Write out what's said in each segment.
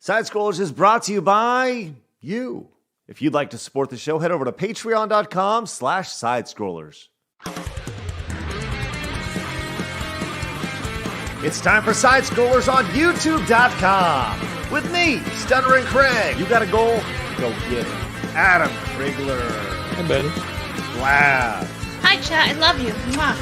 Side Scrollers is brought to you by you. If you'd like to support the show, head over to patreon.com/sidescrollers. It's time for Side Scrollers on YouTube.com. With me, Stuttering Craig. You got a goal? Go get it. Adam Krigler. Hi, buddy. Blab. Hi, chat. I love you. Mwah.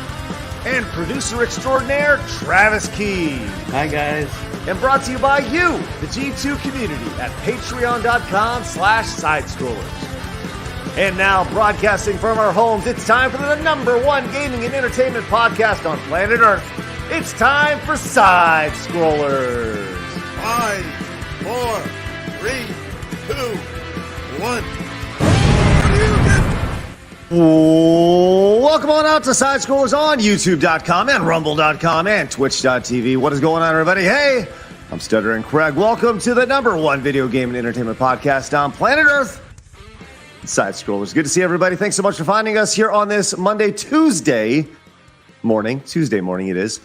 And producer extraordinaire, Travis Key. Hi, guys. And brought to you by you, the G2 community, at patreon.com/sidescrollers. And now, broadcasting from our homes, it's time for the #1 gaming and entertainment podcast on planet Earth. It's time for Side Scrollers. 5, 4, 3, 2, 1. Welcome on out to Side Scrollers on YouTube.com and Rumble.com and Twitch.tv. What is going on, everybody? Hey, I'm Stuttering Craig. Welcome to the #1 video game and entertainment podcast on planet Earth, Side Scrollers. Good to see everybody. Thanks so much for finding us here on this Tuesday morning it is.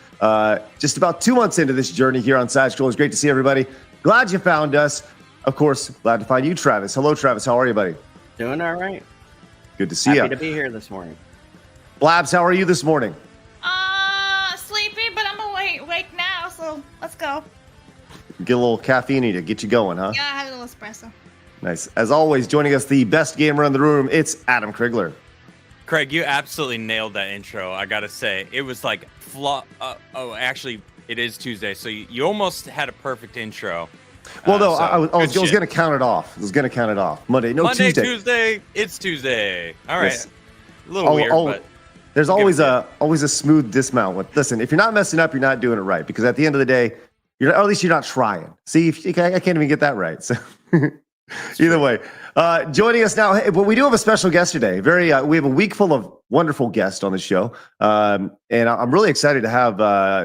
Just about 2 months into this journey here on Side Scrollers. Great to see everybody. Glad you found us. Of course, glad to find you, Travis. Hello, Travis. How are you, buddy? Doing all right. Good to see you. Happy to be here this morning. Blabs, how are you this morning? Sleepy, but I'm awake now, so let's go. Get a little caffeine to get you going, huh? Yeah, I had a little espresso. Nice. As always, joining us, the best gamer in the room, it's Adam Krigler. Craig, you absolutely nailed that intro. I gotta say, it was like actually, it is Tuesday, so you almost had a perfect intro. Well, no, I was going to count it off. Monday, Tuesday. It's Tuesday. All right. Yes. A little weird, but there's always a smooth dismount. Listen, if you're not messing up, you're not doing it right. Because at the end of the day, or at least you're not trying. See, I can't even get that right. So either way, joining us now. Hey, but we do have a special guest today. We have a week full of wonderful guests on the show, and I'm really excited to have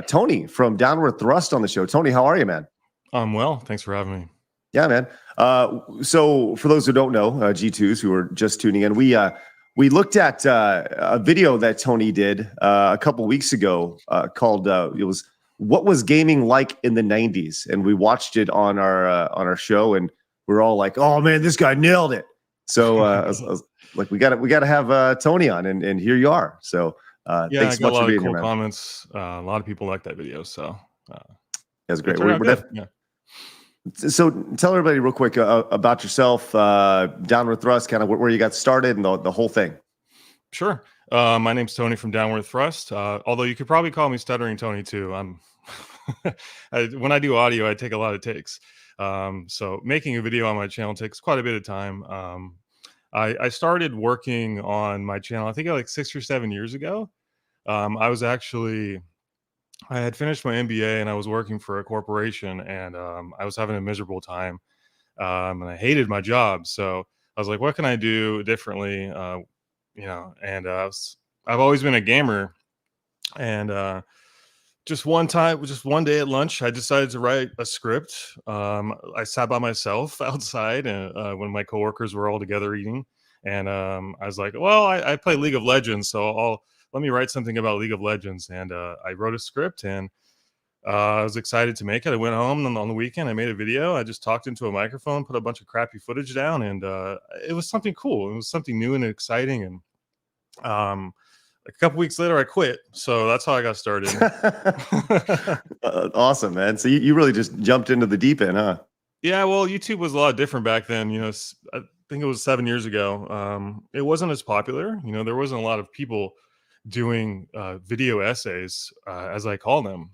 Tony from DownwardThrust on the show. Tony, how are you, man? I'm well. Thanks for having me. Yeah, man. So for those who don't know, G2s who are just tuning in, we looked at a video that Tony did a couple weeks ago called it was "What Was Gaming Like in the '90s," and we watched it on our show, and we're all like, "Oh man, this guy nailed it!" So I was like, "We got to have Tony on," and here you are. So thanks so much for being here, man. Comments. A lot of people like that video, so that's great. Yeah. So tell everybody real quick about yourself, DownwardThrust, kind of where you got started and the whole thing. Sure. My name's Tony from DownwardThrust. Although you could probably call me Stuttering Tony too. When I do audio, I take a lot of takes. So making a video on my channel takes quite a bit of time. I started working on my channel, I think like 6 or 7 years ago. I had finished my MBA and I was working for a corporation, and I was having a miserable time, and I hated my job. So I was like, what can I do differently? And I've always been a gamer, and just one day at lunch, I decided to write a script. I sat by myself outside when my coworkers were all together eating, and I was like, well, I play League of Legends, so let me write something about League of Legends. And I wrote a script, and I was excited to make it. I went home, and on the weekend, I made a video. I just talked into a microphone, put a bunch of crappy footage down, and it was something cool. It was something new and exciting. And a couple weeks later, I quit. So that's how I got started. Awesome, man. So you really just jumped into the deep end, huh? Yeah, well, YouTube was a lot different back then. I think it was 7 years ago. It wasn't as popular. There wasn't a lot of people doing video essays, as I call them.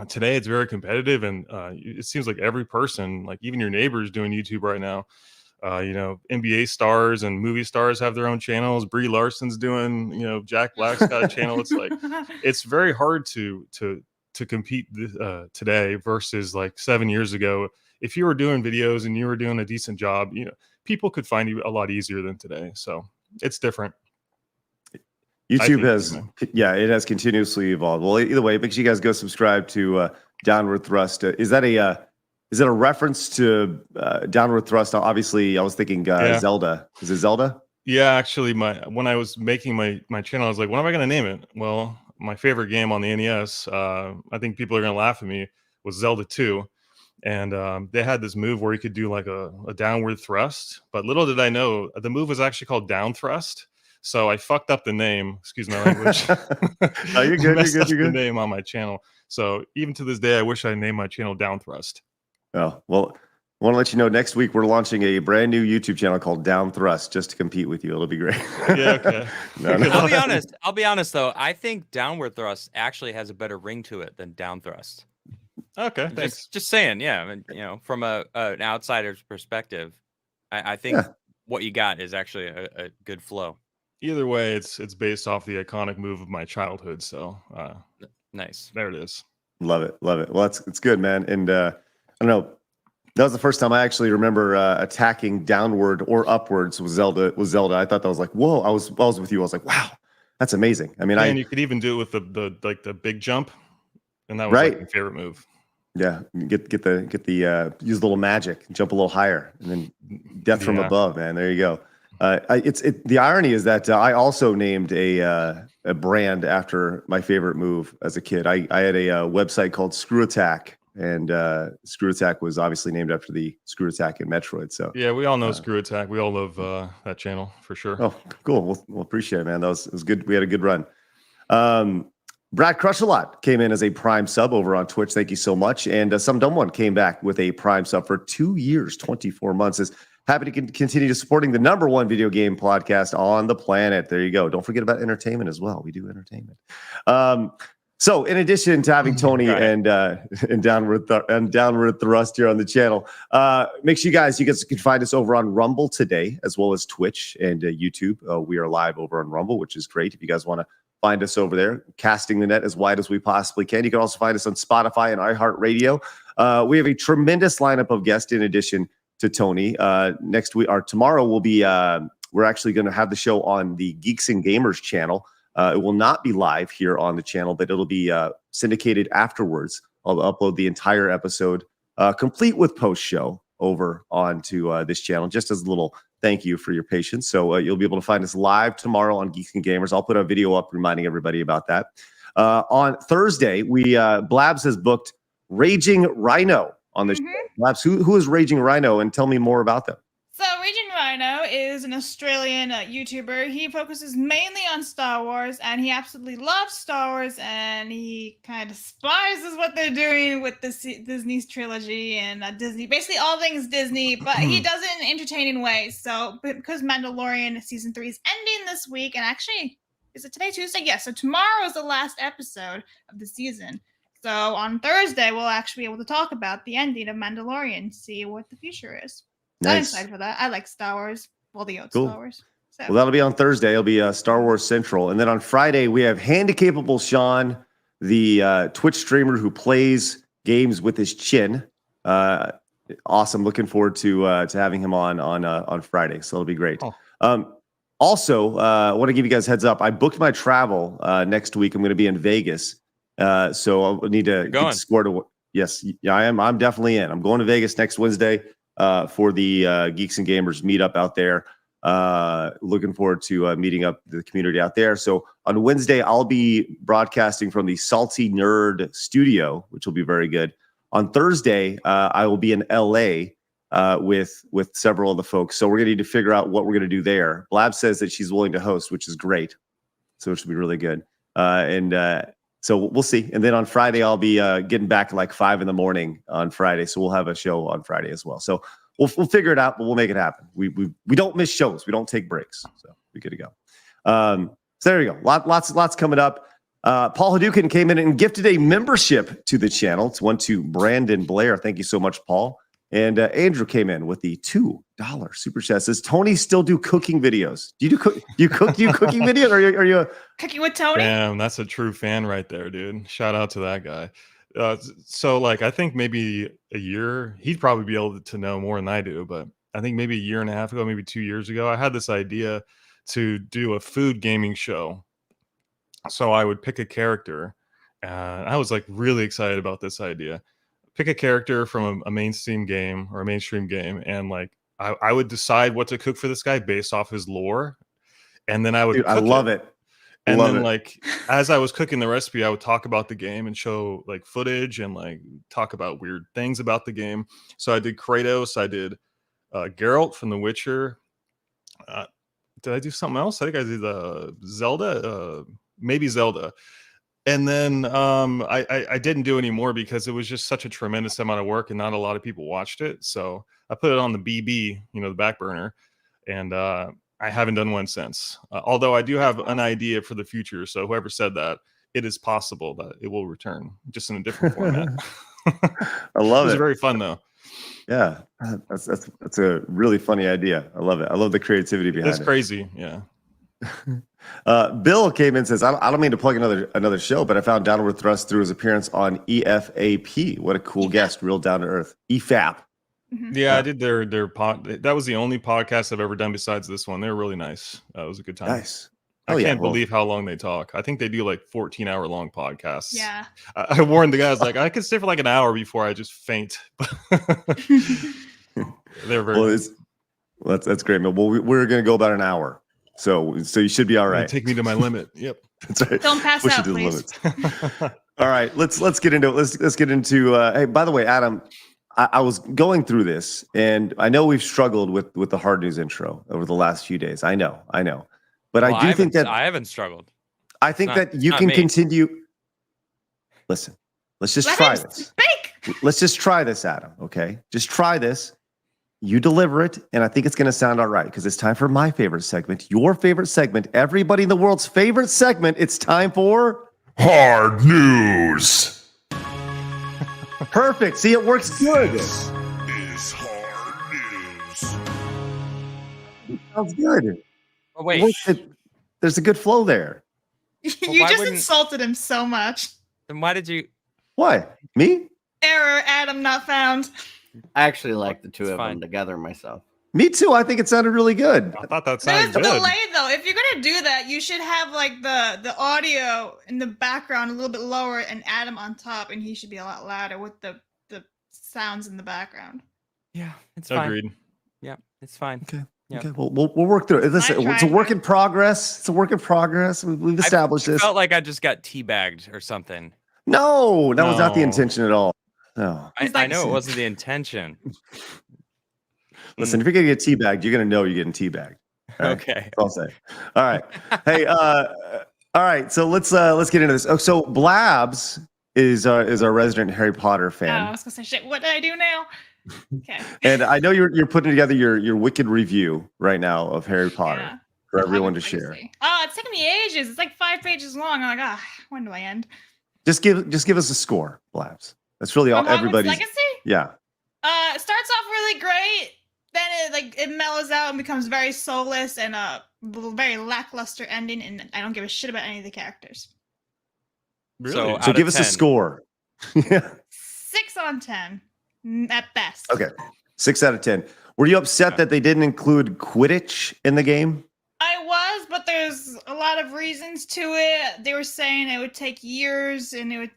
Today, it's very competitive, and it seems like every person, like even your neighbors, doing YouTube right now. NBA stars and movie stars have their own channels. Brie Larson's doing, Jack Black's got a channel. It's like it's very hard to compete today versus like 7 years ago. If you were doing videos and you were doing a decent job, people could find you a lot easier than today. So it's different. YouTube it has continuously evolved. Well, either way, make sure you guys go subscribe to DownwardThrust. Is that a reference to DownwardThrust? Obviously, I was thinking Zelda. Is it Zelda? Yeah, actually, when I was making my channel, I was like, what am I going to name it? Well, my favorite game on the NES, I think people are going to laugh at me, was Zelda 2. And they had this move where you could do like a downward thrust, but little did I know the move was actually called down thrust. So I fucked up the name. Excuse my language. Oh, you're good. Messed You're up good. You're the good. name on my channel. So even to this day, I wish I named my channel Down Thrust. Oh, well, I want to let you know next week we're launching a brand new YouTube channel called DownwardThrust just to compete with you. It'll be great. Yeah, okay. No. I'll be honest though. I think downward thrust actually has a better ring to it than down thrust. Okay, thanks. Just saying, yeah. I mean, from an outsider's perspective, I think what you got is actually a good flow. Either way, it's based off the iconic move of my childhood. So Nice. there it is. Love it. Love it. Well, it's good, man. And I don't know. That was the first time I actually remember attacking downward or upwards with Zelda. I thought that was like, whoa! I was with you. I was like, wow, that's amazing. I mean, and you could even do it with the big jump, and that was like my favorite move. Yeah, get the use a little magic, jump a little higher, and then death from above, man. There you go. The irony is that I also named a brand after my favorite move as a kid. I had a website called Screw Attack, and Screw Attack was obviously named after the Screw Attack in Metroid. So yeah, we all know Screw Attack. We all love that channel for sure. Oh, cool. We'll appreciate it, man. It was good. We had a good run. Brad Crush-A-Lot came in as a Prime sub over on Twitch. Thank you so much. And Some Dumb One came back with a Prime sub for 2 years, 24 months. Is happy to continue to supporting the #1 video game podcast on the planet. There you go. Don't forget about entertainment as well. We do entertainment. So in addition to having Tony and Downward Thrust here on the channel, make sure you guys can find us over on Rumble today, as well as Twitch and YouTube. We are live over on Rumble, which is great. If you guys want to find us over there, casting the net as wide as we possibly can. You can also find us on Spotify and iHeartRadio. We have a tremendous lineup of guests in addition to Tony. Next week or tomorrow will be we're actually going to have the show on the Geeks and Gamers channel. It will not be live here on the channel, but it'll be syndicated afterwards. I'll upload the entire episode, complete with post show, over onto this channel, just as a little thank you for your patience. So you'll be able to find us live tomorrow on Geeks and Gamers. I'll put a video up reminding everybody about that. On Thursday, Blabs has booked Raging Rhino on the show. Blabs, who is Raging Rhino, and tell me more about them. So Raging Rhino is an Australian YouTuber. He focuses mainly on Star Wars, and he absolutely loves Star Wars, and he kind of despises what they're doing with the Disney's trilogy and Disney, basically all things Disney, but he does it in entertaining ways. So because Mandalorian Season 3 is ending this week, and actually, is it today, Tuesday? Yeah, so tomorrow is the last episode of the season. So on Thursday, we'll actually be able to talk about the ending of Mandalorian, see what the future is. Nice. I'm excited for that. I like Star Wars. Well, the old Star Wars. So. Well, that'll be on Thursday. It'll be Star Wars Central. And then on Friday, we have Handy Capable Sean, the Twitch streamer who plays games with his chin. Awesome. Looking forward to having him on Friday. So it'll be great. Also, I want to give you guys a heads up. I booked my travel next week. I'm going to be in Vegas. So I'll need to get score to. Yes, I am. I'm definitely in. I'm going to Vegas next Wednesday for the Geeks and Gamers meetup out there. Looking forward to meeting up the community out there. So on Wednesday, I'll be broadcasting from the Salty Nerd studio, which will be very good. On Thursday, I will be in LA with several of the folks. So we're going to need to figure out what we're going to do there. Blab says that she's willing to host, which is great. So it should be really good. So we'll see. And then on Friday, I'll be getting back at like 5 a.m. on Friday. So we'll have a show on Friday as well. So we'll figure it out, but we'll make it happen. We don't miss shows. We don't take breaks. So we're good to go. So there you go. Lots coming up. Paul Hadouken came in and gifted a membership to the channel. It's one to Brandon Blair. Thank you so much, Paul. And Andrew came in with the $2 super chat. Says Tony still do cooking videos? Do you do cooking videos? Or are you cooking with Tony? Damn, that's a true fan right there, dude. Shout out to that guy. So like I think maybe a year, he'd probably be able to know more than I do, but I think maybe a year and a half ago, maybe 2 years ago, I had this idea to do a food gaming show. So I would pick a character, and I was like really excited about this idea. Pick a character from a mainstream game or a mainstream game, and like I would decide what to cook for this guy based off his lore, and then I would. Dude, I love it. And Love then it. like as I was cooking the recipe, I would talk about the game and show like footage and like talk about weird things about the game. So I did Kratos, I did Geralt from The Witcher. Did I do something else? I think I did Zelda, maybe Zelda. And then I didn't do any more because it was just such a tremendous amount of work and not a lot of people watched it. So I put it on the BB, the back burner, and I haven't done one since. Although I do have an idea for the future. So whoever said that, it is possible that it will return, just in a different format. I love It was it. very fun though. Yeah, that's a really funny idea. I love it. I love the creativity behind It's it. crazy. Yeah. Bill came in and says, I don't mean to plug another show, but I found Downward Thrust through his appearance on EFAP. What a cool guest, real down to earth. EFAP. Yeah, I did their pod. That was the only podcast I've ever done besides this one. They were really nice. It was a good time. Nice. I can't believe how long they talk. I think they do like 14-hour-long podcasts. Yeah. I warned the guys, like, I could stay for like an hour before I just faint. They're very nice. That's great, man. Well, we're going to go about an hour. So you should be all right. Take me to my limit. Yep. That's right. Don't pass Push out, you to please. the limits. All right, let's get into it. Let's get into. Hey, by the way, Adam, I was going through this, and I know we've struggled with the hard news intro over the last few days. I know, but Well, I do think that I haven't struggled. I think that you can continue. Listen, let's just try this. Let's just try this, Adam. Okay, just try this. You deliver it, and I think it's going to sound all right because it's time for my favorite segment, your favorite segment, everybody in the world's favorite segment. It's time for Hard News. Perfect. See, it works good. This is Hard News. Sounds good. Oh, wait. There's a good flow there. You why just wouldn't- insulted him so much. Then why did you? What? Me? Error, Adam not found. I actually like the two It's of fine. them together myself. Me too. I think it sounded really good. I thought that There's sounded a good. delay though. If you're gonna do that, you should have like the audio in the background a little bit lower and Adam on top, and he should be a lot louder with the sounds in the background. Yeah, it's fine. Agreed. Yeah, it's fine. Okay. Yeah. Okay. Well, we'll work through it. Listen, it's a work in progress. It's a work in progress. We've established I this. felt like I just got teabagged or something. No, that was not the No. intention at all. No. I know it wasn't the intention. Listen, if you're gonna get teabagged, you're gonna know you're getting teabagged. All right? Okay. That's all I'll say. All right. Hey, all right. So let's get into this. Oh, so Blabs is our resident Harry Potter Oh, I fan, was gonna say shit. What did I do now? Okay. and I know you're putting together your wicked review right now of Harry Potter Yeah. for everyone to Crazy. share. Oh, it's taking me ages. It's like 5 pages long. I'm like, when do I end? Just give us a score, Blabs. That's really all From Hogwarts everybody's. Legacy? Yeah. It starts off really great. Then it mellows out and becomes very soulless and very lackluster ending. And I don't give a shit about any of the characters. Really? So, So out give of us a 10. score. Yeah. 6 on 10 at best. Okay. 6 out of 10. Were you upset that they didn't include Quidditch in the game? I was, but there's a lot of reasons to it. They were saying it would take years, and if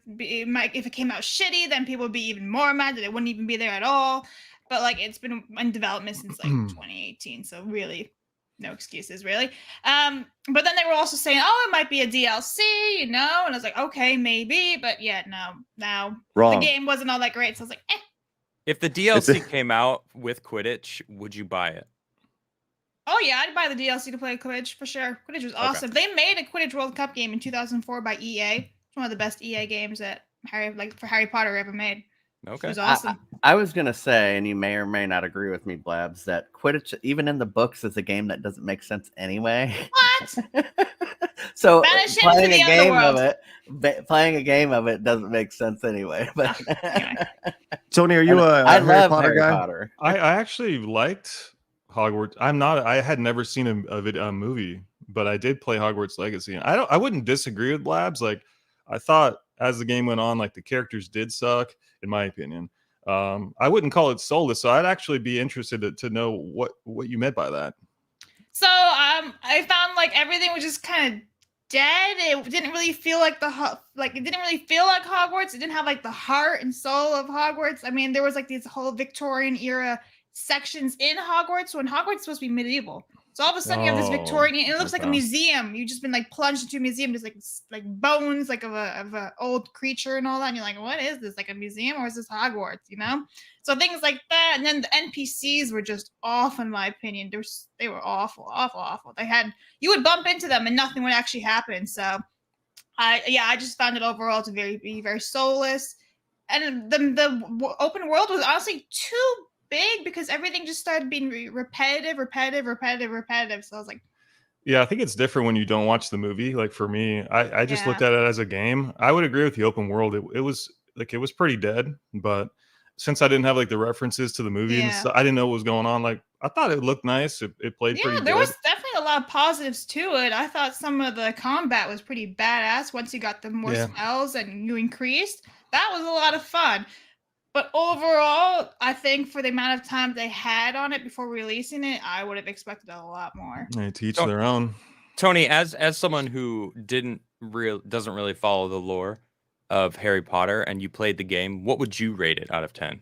it came out shitty, then people would be even more mad that it wouldn't even be there at all. But it's been in development since 2018, so really, no excuses, really. But then they were also saying, it might be a DLC, and I was like, okay, maybe, but yeah, no, Wrong. the game wasn't all that great, so I was like, If the DLC came out with Quidditch, would you buy it? oh yeah, I'd buy the DLC to play Quidditch for sure. Quidditch was awesome. They made a Quidditch World Cup game in 2004 by EA. It's one of the best EA games that for Harry Potter ever made. It Okay. was awesome. I was gonna say, and you may or may not agree with me, Blabs, that Quidditch, even in the books, is a game that doesn't make sense anyway. What? So Banish him playing to the a game of underworld. playing a game of it doesn't make sense anyway. But Anyway. Tony, are you a I Harry love Potter Harry guy? Potter. I actually liked Hogwarts. I had never seen a movie, but I did play Hogwarts Legacy. And I wouldn't disagree with Labs. Like, I thought as the game went on, like the characters did suck, in my opinion. I wouldn't call it soulless, so I'd actually be interested to know what you meant by that. So I found everything was just kind of dead. It didn't really feel like it didn't really feel like Hogwarts. It didn't have the heart and soul of Hogwarts. I mean, there was these whole Victorian era sections in Hogwarts when Hogwarts is supposed to be medieval. So all of a sudden you have this Victorian, and it looks like a okay. museum. You've just been like plunged into a museum, just like bones, like of a old creature and all that. And you're like, what is this? Like a museum, or is this Hogwarts? You know? So things like that. And then the NPCs were just off, in my opinion. They were awful, awful, awful. You would bump into them and nothing would actually happen. So I just found it overall to be very soulless. And the open world was honestly too big because everything just started being repetitive. So I was like, Yeah, I think it's different when you don't watch the movie. Like for me, I just looked at it as a game. I would agree with the open world. It was pretty dead, but since I didn't have like the references to the movie and stuff, I didn't know what was going on. Like I thought it looked nice. It played pretty good. There was definitely a lot of positives to it. I thought some of the combat was pretty badass once you got the more spells and you increased. That was a lot of fun. But overall, I think for the amount of time they had on it before releasing it, I would have expected a lot more. They teach their own. Tony, as someone who doesn't really follow the lore of Harry Potter, and you played the game, what would you rate it out of 10?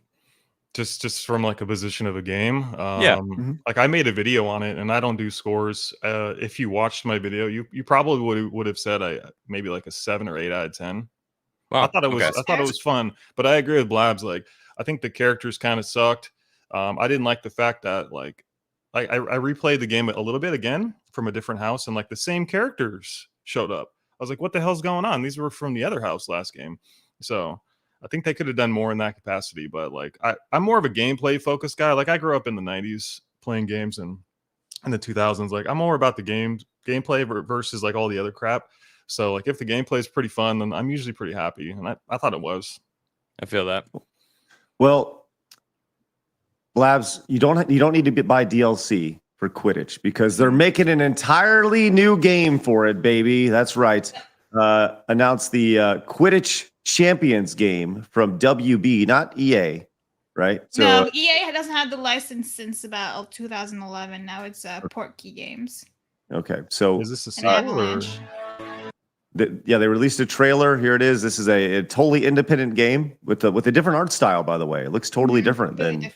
Just from like a position of a game. Mm-hmm. Like I made a video on it, and I don't do scores. If you watched my video, you probably would have said maybe like a 7 or 8 out of 10. Wow, I thought it was fun, but I agree with Blabs. Like, I think the characters kind of sucked. I didn't like the fact that like I replayed the game a little bit again from a different house, and like the same characters showed up. I was like, what the hell's going on? These were from the other house last game. So I think they could have done more in that capacity. But like I'm more of a gameplay focused guy. Like I grew up in the 90s playing games, and in the 2000s, like I'm more about the gameplay versus like all the other crap. So, like, if the gameplay is pretty fun, then I'm usually pretty happy, and I thought it was. I feel that. Well, Blabs, you don't need to buy DLC for Quidditch because they're making an entirely new game for it, baby. That's right. Announced the Quidditch Champions game from WB, not EA, right? So, no, EA doesn't have the license since about 2011. Now it's Portkey Games. Okay, so is this a sequel or? They released a trailer. Here it is. This is a totally independent game with a different art style, by the way. It looks totally different than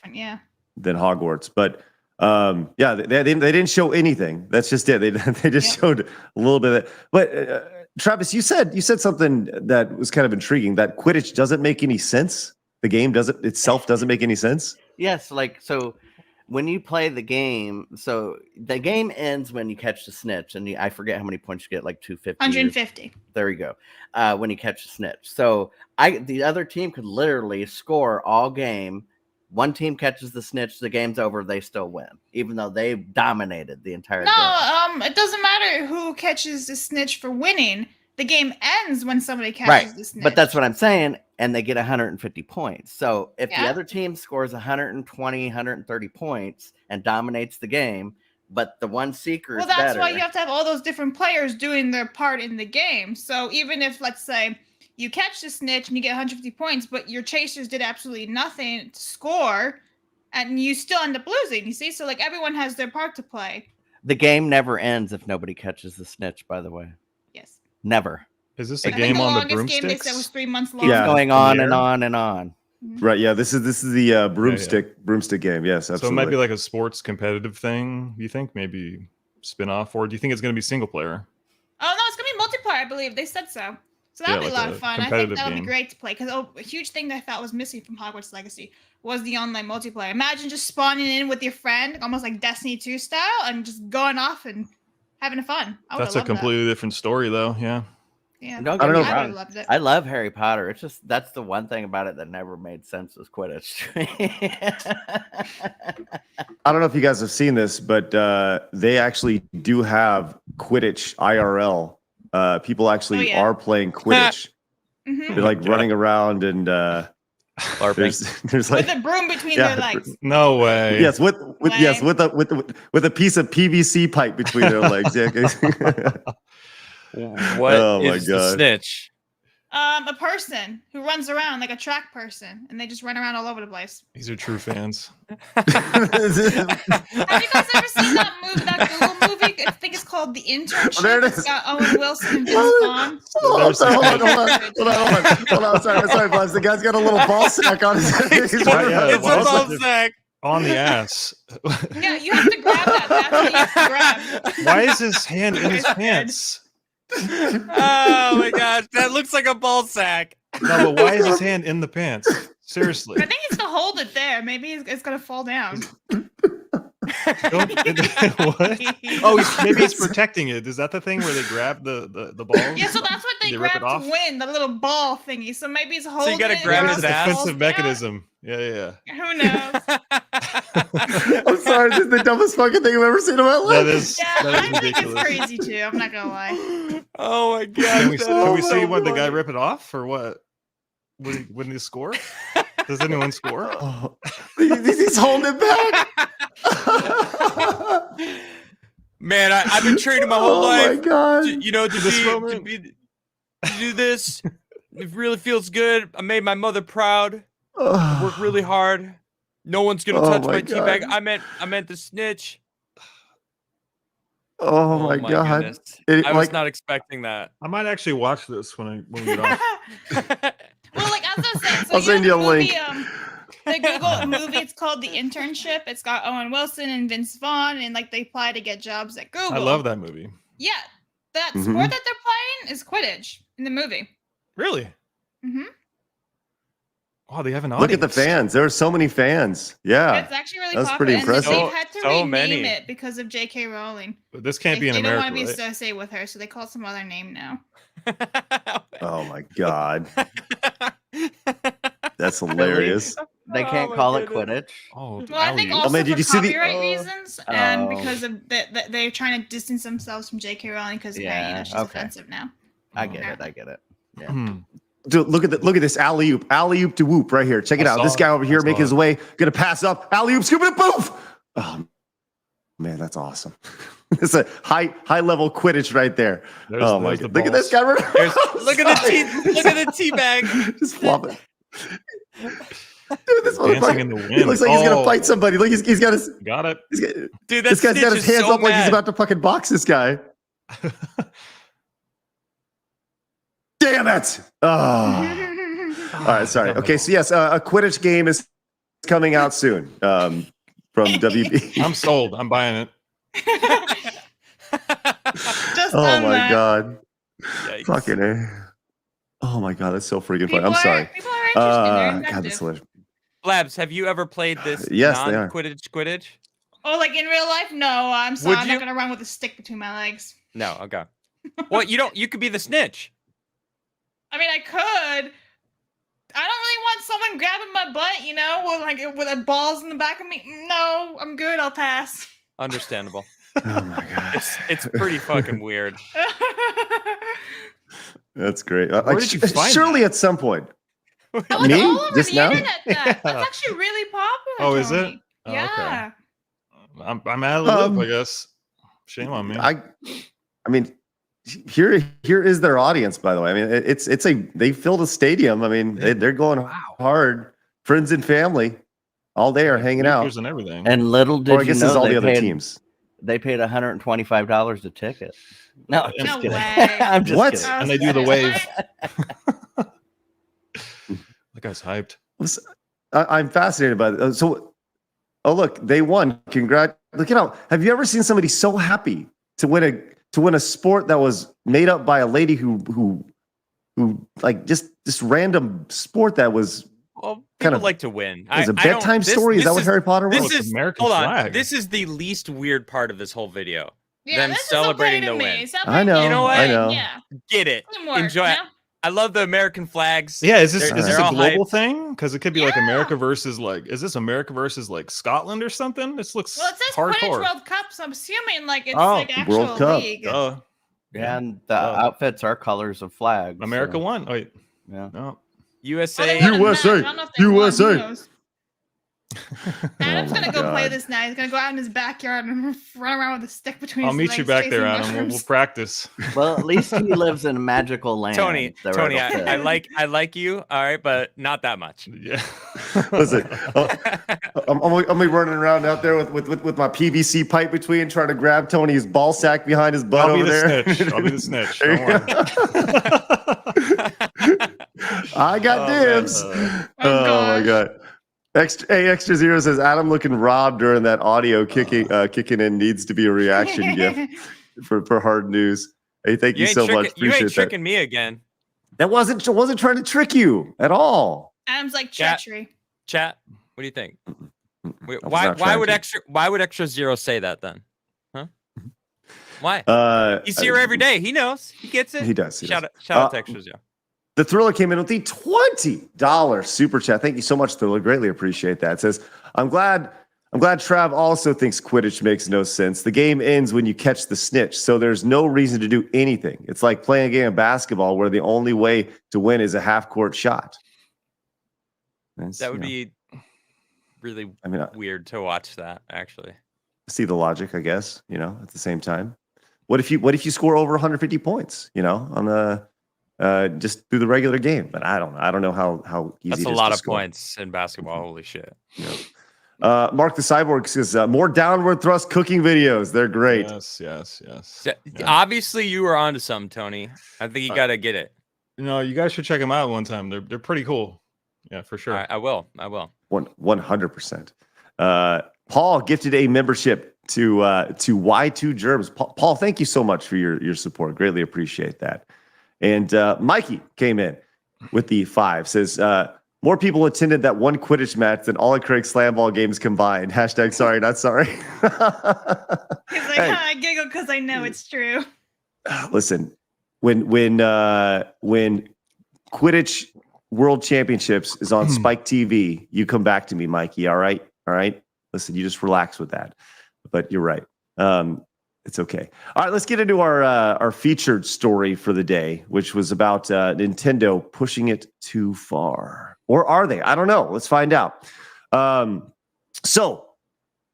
Hogwarts. But they didn't show anything. That's just it. They just showed a little bit of it. But Travis, you said something that was kind of intriguing, that Quidditch doesn't make any sense. The game doesn't make any sense. Yes, so when you play the game, so the game ends when you catch the snitch, and I forget how many points you get, like 250. 150. There you go. When you catch the snitch. So the other team could literally score all game. One team catches the snitch, the game's over, they still win, even though they dominated the entire game. It doesn't matter who catches the snitch for winning. The game ends when somebody catches the snitch. But that's what I'm saying, and they get 150 points. So if the other team scores 120, 130 points and dominates the game, but the one seeker is better. Well, that's why you have to have all those different players doing their part in the game. So even if, let's say, you catch the snitch and you get 150 points, but your chasers did absolutely nothing to score, and you still end up losing, you see? So, like, everyone has their part to play. The game never ends if nobody catches the snitch, by the way. Yes. Never. Is this a game on the broomsticks? Game they said was 3 months long. Yeah, going on and on and on. Right. Yeah. This is the broomstick game. Yes. Absolutely. So it might be like a sports competitive thing. You think maybe spin-off, or do you think it's going to be single player? Oh no, it's going to be multiplayer. I believe they said so. So that'll be a lot of fun. I think that'll be great to play because a huge thing that I thought was missing from Hogwarts Legacy was the online multiplayer. Imagine just spawning in with your friend, almost like Destiny 2 style, and just going off and having fun. That's a completely different story, though. Yeah. Yeah. Don't get me wrong. I love Harry Potter. It's just that's the one thing about it that never made sense was Quidditch. I don't know if you guys have seen this, but they actually do have Quidditch IRL. People actually are playing Quidditch. They're like running around and there's like with a broom between their legs. No way. Yes, with a piece of PVC pipe between their legs. What is the snitch? A person who runs around like a track person, and they just run around all over the place. These are true fans. Have you guys ever seen that movie, that Google movie? I think it's called The Internship. There it is. It's got Owen Wilson and Vince Vaughn. Hold on. Sorry, Blaz. The guy's got a little ball sack on his head. It's a ball sack. on the ass. Yeah, you have to grab that. That's what you have to grab. Why is his hand in his It's pants? Oh my gosh, that looks like a ball sack. No, but why is his hand in the pants? Seriously. I think it's to hold it there. Maybe it's gonna fall down. What? Oh, maybe he's protecting it. Is that the thing where they grab the balls? Yeah, so that's what they rip grab it to off? win, the little ball thingy. So maybe he's holding gotta it. grab and his it ass? falls Defensive down. mechanism. Yeah. Who knows? I'm sorry, this is the dumbest fucking thing I've ever seen in my life. That is Yeah, that I is think it's ridiculous. crazy too. I'm not gonna lie. Oh my god. Can we that's see so what the guy funny. rip it off or what? When he score? Does anyone score? Oh, he's holding it back. Man, I've been training my whole Oh life. my god. To This moment. to do this. It really feels good. I made my mother proud. I worked really hard. No one's gonna Oh touch my my tea bag. God. I meant the snitch. Oh my god. Goodness. It- I was like- not expecting that. I might actually watch this when we get off. Well, like as I was saying, so I'll send know you a the movie, link. The Google movie, it's called The Internship. It's got Owen Wilson and Vince Vaughn, and like they apply to get jobs at Google. I love that movie. Yeah, that Mhm. sport that they're playing is Quidditch in the movie. Really? hmm Wow, they have an Look audience. at the fans. There are so many fans. Yeah. It's actually really that's popular. pretty And then impressive. they've had to So rename many. it because of J.K. Rowling. But this can't be in They don't America, want to be right? associated with her, so they call it some other name now. Oh my god. That's hilarious. They can't my call it goodness. Quidditch. Oh, Well, I think alley-oop. also man, for did you see the- copyright reasons, and Oh. because of they're trying to distance themselves from J.K. Rowling because Yeah, she's okay. offensive now. I get it. I get it. Yeah. Hmm. Dude, look at this alley oop to whoop right here. Check it I out. saw This guy it. over here I saw making his it. way, gonna pass up alley oop, scoop it, poof. Oh man, that's awesome. It's a high level Quidditch right there. There's- Oh my there's the god, look at this balls. guy. Look at the tea. Look at the tea bag. Just flop it. Dude, this Dancing motherfucker. in the wind. He looks like he's gonna Oh. fight somebody. Look, he's got his. Got it. He's got, Dude, this guy's got his hands up like he's about to fucking box this guy. Damn it! Oh. All right, sorry. Okay, so yes, a Quidditch game is coming out soon from WB. I'm sold. I'm buying it. Just Oh done my that. god! Yikes. Fucking A. Oh my god, that's so freaking funny. People I'm are- sorry. People are interested. They're God, inventive. that's hilarious. Labs, have you ever played this Yes, they are. non-Quidditch? Oh, like in real life? No, I'm sorry. Would I'm you? not gonna run with a stick between my legs. No, okay. Well, you don't. You could be the snitch. I mean, I could. I don't really want someone grabbing my butt, you know, with the balls in the back of me. No, I'm good. I'll pass. Understandable. Oh my god, It's pretty fucking weird. that's great. Where did you find surely at some point. That was Me? all over Just the now? internet. That's Yeah. actually really popular. Oh, is it? Tony. Oh, okay. Yeah. I'm out of the loop, Um, I guess. Shame on me. I mean, here is their audience. By the way, I mean they filled a stadium. I mean they're going hard. Friends and family, all day are hanging out. Sneakers and everything. And little did Or I guess you it's know all the they other paid, teams. they paid $125 a ticket. No, I'm just No kidding. way. I'm just What? kidding. And they do the wave. What? That guy's hyped. I'm fascinated by it. So, oh look, they won. Congrats! Look at how. Have you ever seen somebody so happy to win a sport that was made up by a lady who like just random sport that was Well, people Kind of- like to win. is a I don't- bedtime this- story? Is this that what Harry Potter was? This it's is American hold on. flag. This is the least weird part of this whole video. Yeah, Them this is celebrating okay to the me. win. I know, You know what? I know. Yeah. Get it? Teamwork, Enjoy it. you know? I love the American flags. Yeah, is this They're- is this they're a all global hyped. thing? Because it could be like Yeah. America versus like, is this America versus like Scotland or something? This looks Well, it says Quidditch hardcore. World Cup, so I'm assuming like it's Oh, like actual World Cup. league. Duh. Yeah, and the Oh. outfits are colors of flags. America so, won. Oh, wait, Yeah. no. Well, USA. they won a match. USA. I don't know if they won. Who USA. knows? Adam's Oh my gonna go play God. this now. He's gonna go out in his backyard and run around with a stick between I'll his meet legs. you back there, chasing Adam. We'll mushrooms. practice. Well, at least he lives in a magical land. Tony, where Tony, it'll fit. I like you, all right, but not that much. Yeah. Listen, I'm gonna be running around out there with my PVC pipe between, trying to grab Tony's ball sack behind his butt I'll be over the there. snitch. I'll be the snitch. There Don't you worry. I got Oh, man. dibs. Oh, Oh my gosh. god. Extra Zero says Adam looking robbed during that audio kicking in needs to be a reaction gift for hard news. Hey, thank you so much. You Appreciate ain't that. tricking me again. That wasn't trying to trick you at all. Adam's like Chat. treachery. Chat. What do you think? I was Why not trying would to. Why would Extra Zero say that then? Huh? Why? He's here I- every day. He knows. He gets it. He does. Shout out to Extra Zero. The Thriller came in with the $20 super chat. Thank you so much, Thriller. Greatly appreciate that. It says, I'm glad Trav also thinks Quidditch makes no sense. The game ends when you catch the snitch, so there's no reason to do anything. It's like playing a game of basketball where the only way to win is a half-court shot. That would be really weird to watch that, actually. See the logic, I guess, at the same time. What if you score over 150 points, on the just through the regular game? But I don't know how easy That's it a is lot to of score. points in basketball. Holy shit. Mark the Cyborg says more downward thrust cooking videos. They're great. Yes. Obviously, you were onto something, Tony. I think you got to get it. No, you guys should check them out one time. They're pretty cool. Yeah, for sure. I will. 100%. Paul gifted a membership to Y2 Germs. Paul, thank you so much for your support. Greatly appreciate that. And Mikey came in with the 5. Says more people attended that one Quidditch match than all of Craig's slam ball games combined. # sorry, not sorry. He's like, I giggle because I know it's true. Listen, when Quidditch World Championships is on Spike TV, you come back to me, Mikey. All right. Listen, you just relax with that. But you're right. It's okay. All right, let's get into our featured story for the day, which was about Nintendo pushing it too far. Or are they? I don't know. Let's find out. So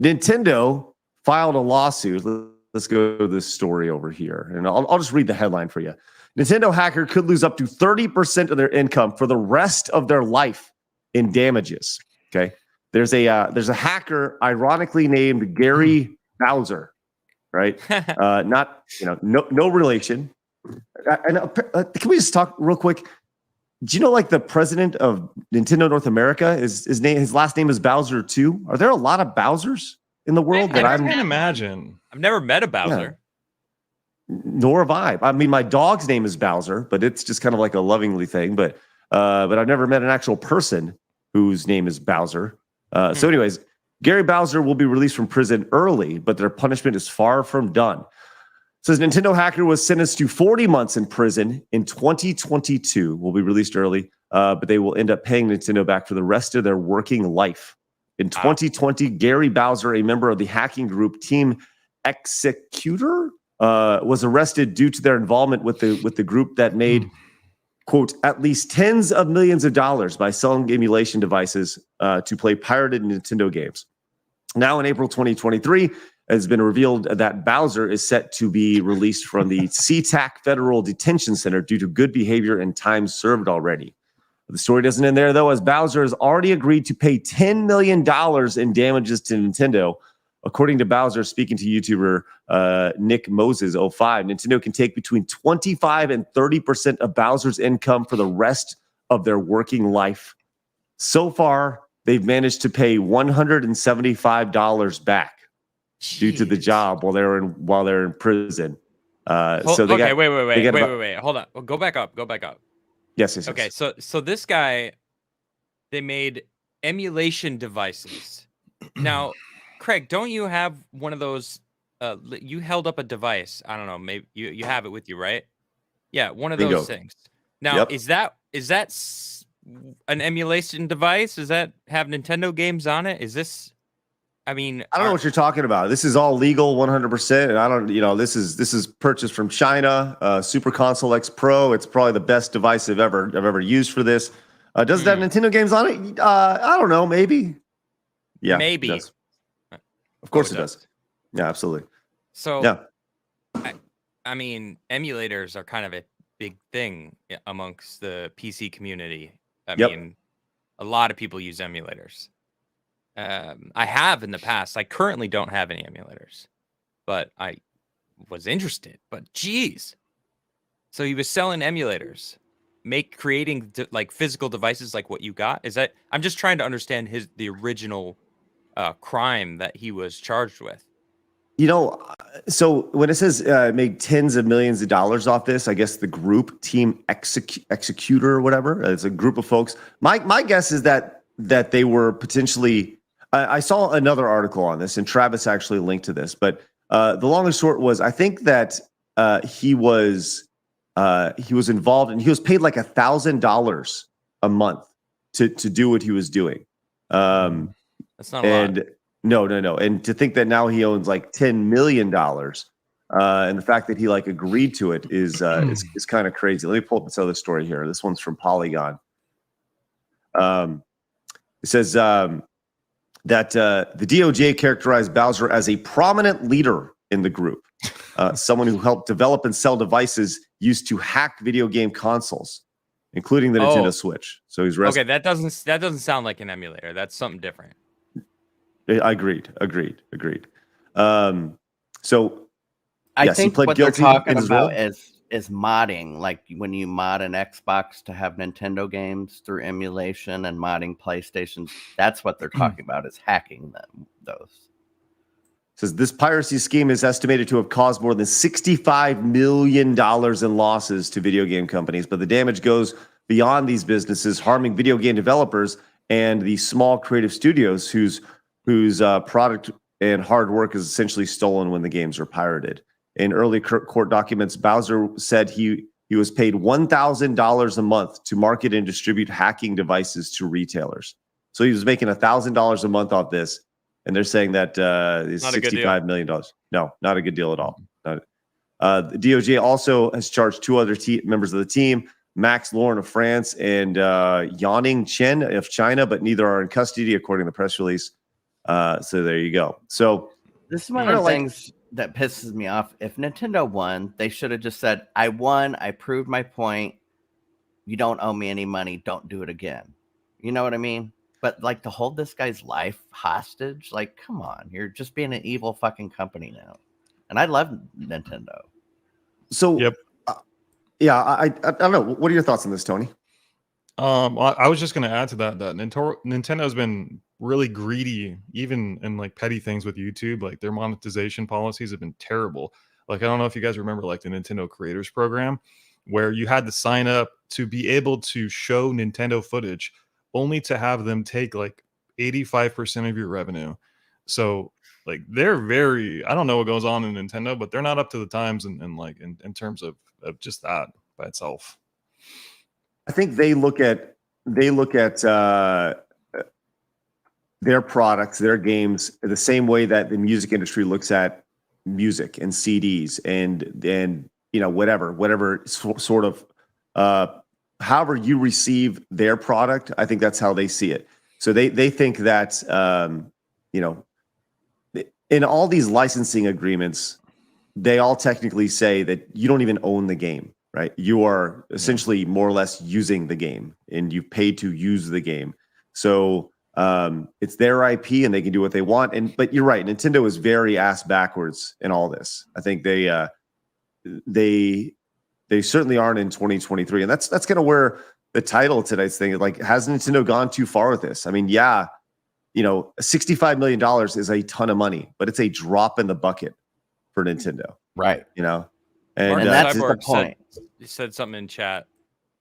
Nintendo filed a lawsuit. Let's go to this story over here. And I'll just read the headline for you. Nintendo hacker could lose up to 30% of their income for the rest of their life in damages. Okay. There's a hacker ironically named Gary Bowser, right? Not, no relation. Can we just talk real quick? Do you know, like, the president of Nintendo North America his last name is Bowser too? Are there a lot of Bowsers in the world I can't imagine. I've never met a Bowser. Yeah. Nor have I. I mean, my dog's name is Bowser, but it's just kind of like a lovingly thing. But I've never met an actual person whose name is Bowser. So anyways, Gary Bowser will be released from prison early, but their punishment is far from done. It says Nintendo hacker was sentenced to 40 months in prison in 2022. Will be released early, but they will end up paying Nintendo back for the rest of their working life. In 2020, Gary Bowser, a member of the hacking group Team Executor, was arrested due to their involvement with the group that made, quote, at least tens of millions of dollars by selling emulation devices to play pirated Nintendo games. Now in April 2023, it has been revealed that Bowser is set to be released from the SeaTac Federal Detention Center due to good behavior and time served already. The story doesn't end there, though, as Bowser has already agreed to pay $10 million in damages to Nintendo. According to Bowser, speaking to YouTuber Nick Moses 05, Nintendo can take between 25 and 30% of Bowser's income for the rest of their working life. So far, they've managed to pay $175 back due to the job while they're in prison. So they got, wait. Hold on. Well, go back up. Yes. Okay, so this guy, they made emulation devices. Now, Craig, don't you have one of those? You held up a device. I don't know. Maybe you have it with you, right? Yeah, one of those things. Now, is that an emulation device? Does that have Nintendo games on it? Is this? I don't know what you're talking about. This is all legal 100%. And I don't, this is purchased from China, Super Console X Pro. It's probably the best device I've ever used for this. Does it have Nintendo games on it? I don't know. Maybe. Yeah. Maybe. Of course it does. Yeah, absolutely. So, yeah. Emulators are kind of a big thing amongst the PC community. I mean, a lot of people use emulators. I have in the past. I currently don't have any emulators, but I was interested. But geez, so he was selling emulators. creating like physical devices like what you got? Is that I'm just trying to understand the original crime that he was charged with. So when it says made tens of millions of dollars off this, I guess the group Team Executor or whatever, it's a group of folks. My guess is that they were potentially. I saw another article on this, and Travis actually linked to this. But the long and short was, I think that he was involved, and he was paid like $1,000 a month to do what he was doing. That's not a lot. No. And to think that now he owns like $10 million, and the fact that he like agreed to it is kind of crazy. Let me pull up this other story here. This one's from Polygon. It says that the DOJ characterized Bowser as a prominent leader in the group, someone who helped develop and sell devices used to hack video game consoles, including the Nintendo Switch. So he's okay. That doesn't sound like an emulator. That's something different. Agreed. So I yes, think he pled what they're guilty talking in his about role. is modding, like when you mod an Xbox to have Nintendo games through emulation and modding PlayStations. That's what they're talking about, is hacking those. Says this piracy scheme is estimated to have caused more than $65 million in losses to video game companies, but the damage goes beyond these businesses, harming video game developers and the small creative studios whose product and hard work is essentially stolen when the games are pirated. In early court documents, Bowser said he was paid $1,000 a month to market and distribute hacking devices to retailers. So he was making $1,000 a month off this, and they're saying that is $65 million. No, not a good deal at all. The DOJ also has charged two other members of the team, Max Lauren of France and Yanning Chen of China, but neither are in custody, according to the press release. So there you go. So this is one of the things that pisses me off. If Nintendo won, they should have just said, I won, I proved my point. You don't owe me any money. Don't do it again. You know what I mean? But like, to hold this guy's life hostage, like, come on, you're just being an evil fucking company now. And I love Nintendo. So, yep. I don't know. What are your thoughts on this, Tony? I was just going to add to that Nintendo's been really greedy, even in like petty things with YouTube. Like their monetization policies have been terrible. Like, I don't know if you guys remember like the Nintendo Creators Program, where you had to sign up to be able to show Nintendo footage, only to have them take like 85% of your revenue. So like they're very, I don't know what goes on in Nintendo, but they're not up to the times in terms of just that by itself. I think they look at their products, their games, the same way that the music industry looks at music and CDs and whatever sort of however you receive their product. I think that's how they see it. So they think that in all these licensing agreements, they all technically say that you don't even own the game. Right, you are essentially more or less using the game, and you paid to use the game. So it's their IP, and they can do what they want. But you're right, Nintendo is very ass backwards in all this. I think they certainly aren't in 2023, and that's kind of where the title of today's thing is. Like, has Nintendo gone too far with this? I mean, yeah, $65 million is a ton of money, but it's a drop in the bucket for Nintendo, right? And that's the point. He said something in chat,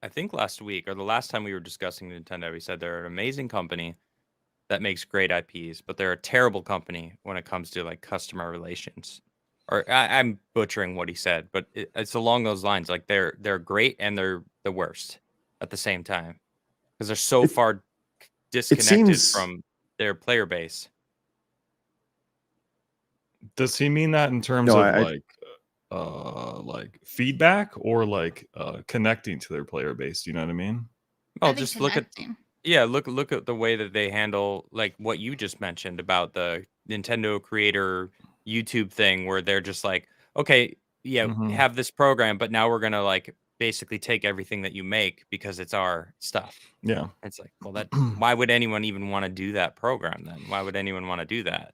I think last week or the last time we were discussing Nintendo. He said they're an amazing company that makes great IPs, but they're a terrible company when it comes to like customer relations. Or I'm butchering what he said, but it's along those lines. Like they're great and they're the worst at the same time because they're so far disconnected from their player base. Does he mean that in terms of like feedback or like connecting to their player base? Do you know what I mean? Oh, just look at the way that they handle like what you just mentioned about the Nintendo creator YouTube thing, where they're just like, okay, yeah, we have this program, but now we're gonna like basically take everything that you make because it's our stuff. Yeah, it's like, well, that why would anyone even want to do that program then? Why would anyone want to do that?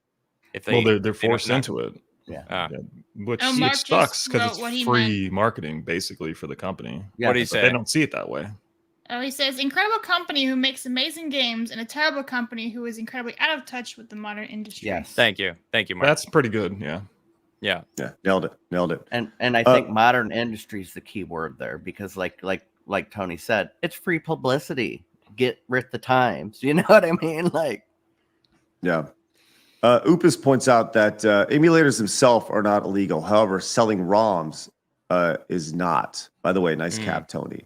If they, they're forced into it. Yeah. Which Oh, Mark just sucks because wrote what it's he free marketing basically for the company. Yeah. What do you But say? they don't see it that way. Oh, he says, incredible company who makes amazing games and a terrible company who is incredibly out of touch with the modern industry. Yes. Thank you, Mark. That's pretty good. Yeah. Yeah. Nailed it. And I think modern industry is the key word there, because like Tony said, it's free publicity. Get with the times. You know what I mean? Like, Yeah. Upus points out that emulators themselves are not illegal. However, selling ROMs is not. By the way, nice cap, Tony.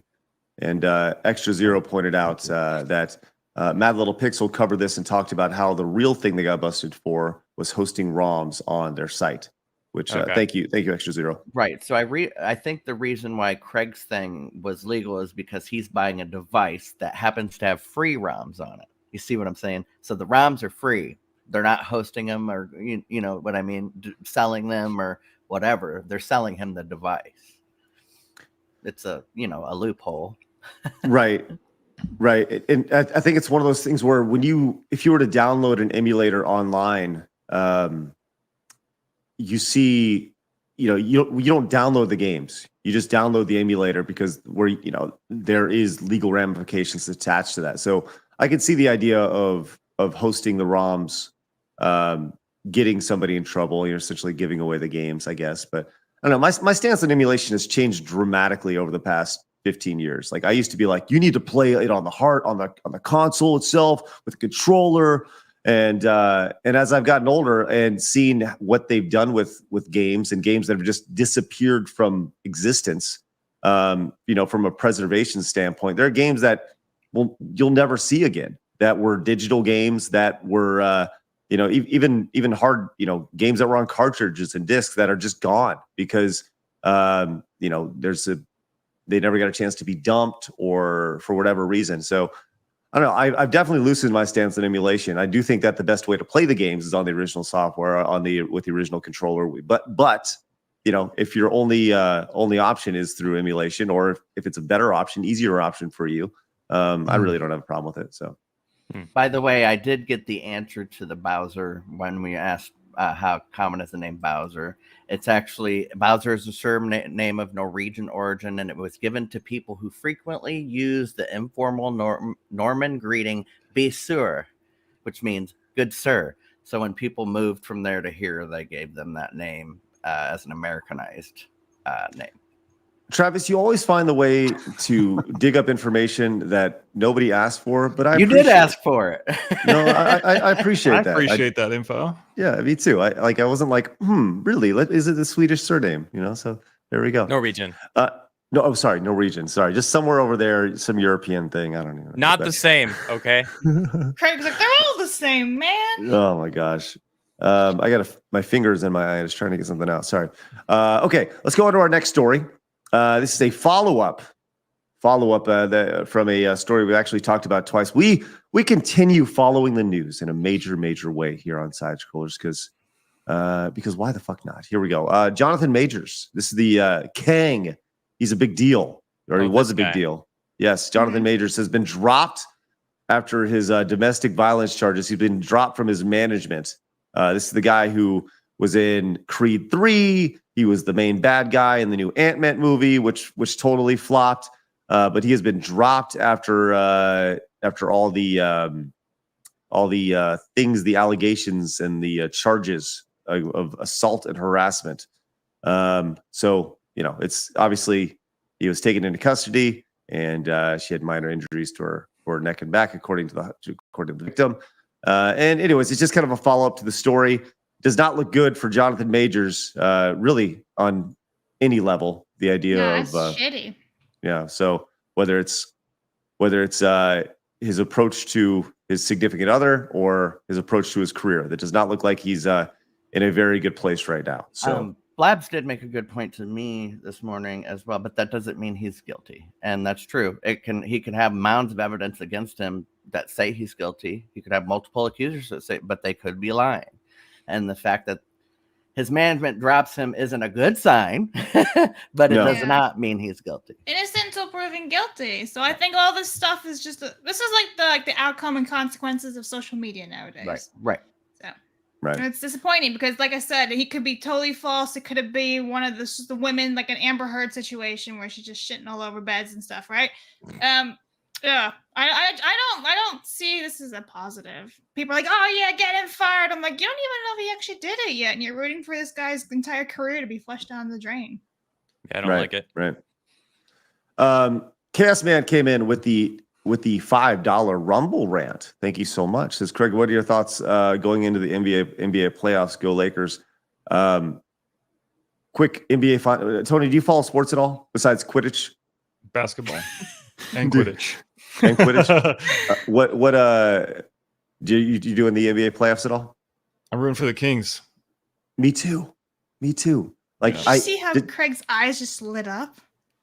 And Extra Zero pointed out that Mad Little Pixel covered this and talked about how the real thing they got busted for was hosting ROMs on their site. Which thank you, Extra Zero. right. So I think the reason why Craig's thing was legal is because he's buying a device that happens to have free ROMs on it. You see what I'm saying? So the ROMs are free. They're not hosting them, or you know what I mean, selling them or whatever. They're selling him the device. It's a loophole. Right. And I think it's one of those things where if you were to download an emulator online, you see, you don't download the games. You just download the emulator because there is legal ramifications attached to that. So I could see the idea of hosting the ROMs, getting somebody in trouble. You're essentially giving away the games, I guess. But I don't know. My stance on emulation has changed dramatically over the past 15 years. Like, I used to be like, you need to play it on the console itself with a controller. And as I've gotten older and seen what they've done with games and games that have just disappeared from existence, from a preservation standpoint, there are games that you'll never see again, that were digital games, that were even hard games that were on cartridges and discs that are just gone because they never got a chance to be dumped or for whatever reason. So I don't know. I've definitely loosened my stance on emulation. I do think that the best way to play the games is on the original software, with the original controller. But if your only option is through emulation, or if it's a better option, easier option for you, I really don't have a problem with it. So, by the way, I did get the answer to the Bowser when we asked how common is the name Bowser. It's actually, Bowser is a surname of Norwegian origin, and it was given to people who frequently use the informal Norman greeting "Besur," which means "good sir." So when people moved from there to here, they gave them that name as an Americanized name. Travis, you always find the way to dig up information that nobody asked for, but you did ask for it. No, I appreciate that. I appreciate that info. Yeah, me too. I wasn't like, really? Is it the Swedish surname? So there we go. Norwegian. No, I'm sorry, Norwegian. Sorry, just somewhere over there, some European thing. I don't even know. Not the same, okay? Craig's like, they're all the same, man. Oh my gosh. I got my fingers in my eyes trying to get something out. Sorry. Okay, let's go on to our next story. This is a follow-up from a story we actually talked about twice. We continue following the news in a major way here on Side Scrollers because why the fuck not? Here we go. Jonathan Majors. This is the Kang. He's a big deal, or he was a big deal. Yes, Jonathan Majors has been dropped after his domestic violence charges. He's been dropped from his management. This is the guy who was in Creed 3. He was the main bad guy in the new Ant-Man movie, which totally flopped. But he has been dropped after all the things, the allegations and the charges of assault and harassment. So it's obviously he was taken into custody, and she had minor injuries to her neck and back, according to the victim. And anyways, it's just kind of a follow-up to the story. Does not look good for Jonathan Majors, really on any level. The idea of shitty. Yeah. So whether it's his approach to his significant other or his approach to his career, that does not look like he's in a very good place right now. So Blabs did make a good point to me this morning as well, but that doesn't mean he's guilty, and that's true. He can have mounds of evidence against him that say he's guilty. He could have multiple accusers that say, but they could be lying. And the fact that his management drops him isn't a good sign, but it does not mean he's guilty. Innocent until proven guilty. So I think all this stuff is just this is like the outcome and consequences of social media nowadays. Right. So Right. And it's disappointing because, like I said, he could be totally false. It could have been one of the women, like an Amber Heard situation where she's just shitting all over beds and stuff, right? Yeah, I don't see this as a positive. People are like, oh yeah, get him fired. I'm like, you don't even know if he actually did it yet, and you're rooting for this guy's entire career to be flushed down the drain. Yeah, I don't like it. Right. Chaos Man came in with the $5 Rumble rant. Thank you so much. Says Craig, what are your thoughts going into the NBA playoffs? Go Lakers. Quick NBA final. Tony, do you follow sports at all besides Quidditch? Basketball and Quidditch. And Quidditch. What do you do in the NBA playoffs at all? I'm rooting for the Kings. Me too. Like Did you see how Craig's eyes just lit up?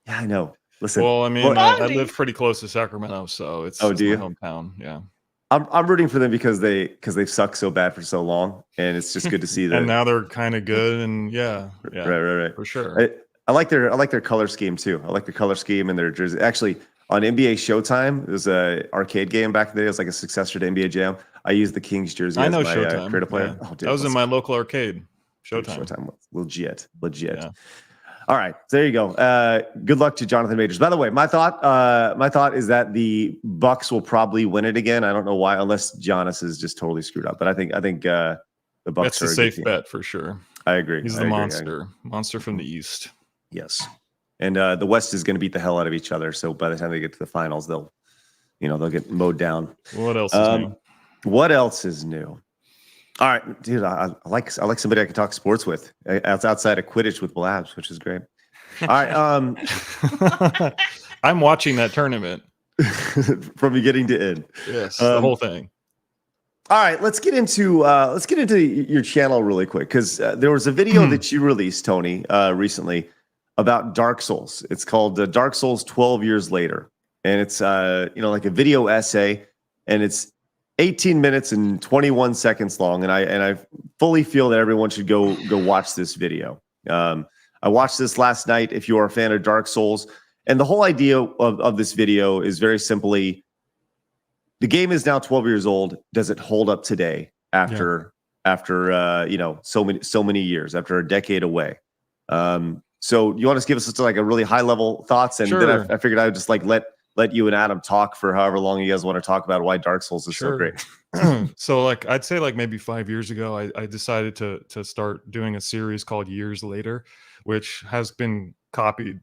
Yeah, I know. Listen. Well, I mean, I live pretty close to Sacramento, so it's do you? my hometown. Yeah. I'm rooting for them because they've sucked so bad for so long, and it's just good to see that. And now they're kind of good, and yeah, right, for sure. I like their color scheme too. I like the color scheme and their jersey. Actually, on NBA Showtime, it was a arcade game back in the day. It was like a successor to NBA Jam. I used the Kings jersey. I know as my Showtime. creative player. Yeah. Oh, dude, that was in my local arcade. Showtime. Legit. Yeah. All right, so there you go. Good luck to Jonathan Majors. By the way, my thought is that the Bucks will probably win it again. I don't know why, unless Giannis is just totally screwed up. But I think the Bucks. That's a safe bet for sure. I agree. He's the monster from the East. Yes, and the West is going to beat the hell out of each other. So by the time they get to the finals, they'll get mowed down. What else is new? What else is new? All right, dude. I like somebody I can talk sports with outside of Quidditch with Blabs, which is great. All right. I'm watching that tournament from beginning to end. Yes, the whole thing. All right, let's get into your channel really quick because there was a video that you released, Tony, recently about Dark Souls. It's called Dark Souls 12 Years Later, and it's like a video essay, and it's 18 minutes and 21 seconds long, and I fully feel that everyone should go watch this video. I watched this last night. If you are a fan of Dark Souls, and the whole idea of this video is very simply, the game is now 12 years old. Does it hold up today after so many years, after a decade away? So you want to give us just like a really high level thoughts, and then I figured I would just like let you and Adam talk for however long you guys want to talk about why Dark Souls is so great. So like I'd say like maybe 5 years ago, I decided to start doing a series called Years Later, which has been copied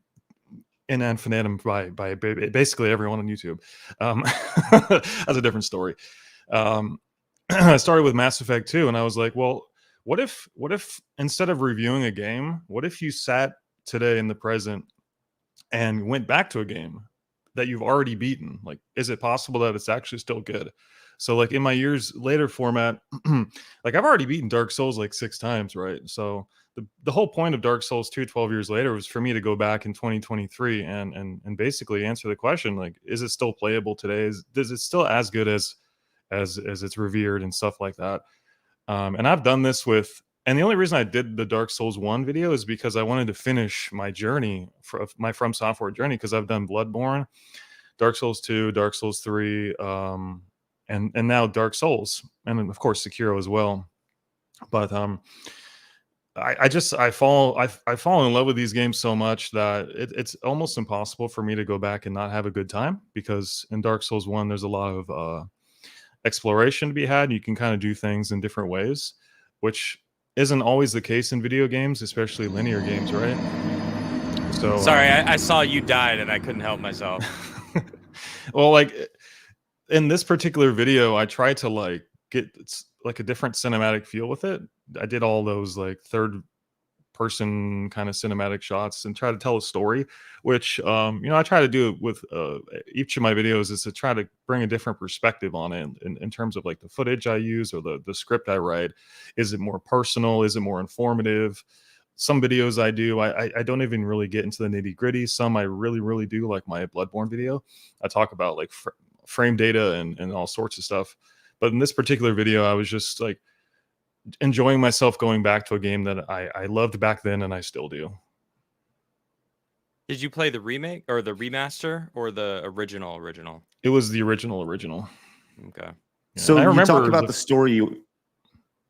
in infinitum by basically everyone on YouTube. That's a different story. I started with Mass Effect 2, and I was like, well, what if instead of reviewing a game, what if you sat today in the present and went back to a game that you've already beaten? Like, is it possible that it's actually still good? So like in my Years Later format, like I've already beaten Dark Souls like 6 times, right? So the whole point of Dark Souls 2 12 years later was for me to go back in 2023 and basically answer the question, like, is it still playable today? Is it still as good as it's revered and stuff like that? And I've done this with, and the only reason I did the Dark Souls 1 video is because I wanted to finish my journey, my From Software journey, because I've done Bloodborne, Dark Souls 2, Dark Souls 3, and now Dark Souls, and of course Sekiro as well. But I fall in love with these games so much that it's almost impossible for me to go back and not have a good time, because in Dark Souls 1 there's a lot of exploration to be had. You can kind of do things in different ways, which isn't always the case in video games, especially linear games, right? So sorry, I saw you died and I couldn't help myself. Well, like in this particular video, I tried to like get like a different cinematic feel with it. I did all those like third person kind of cinematic shots and try to tell a story, which I try to do with each of my videos, is to try to bring a different perspective on it in terms of like the footage I use or the script I write. Is it more personal? Is it more informative? Some videos I do, I don't even really get into the nitty gritty. Some I really do, like my Bloodborne video. I talk about like frame data and all sorts of stuff. But in this particular video, I was just like enjoying myself going back to a game that I loved back then and I still do. Did you play the remake or the remaster or the original? It was the original. Okay. So you talk about the story.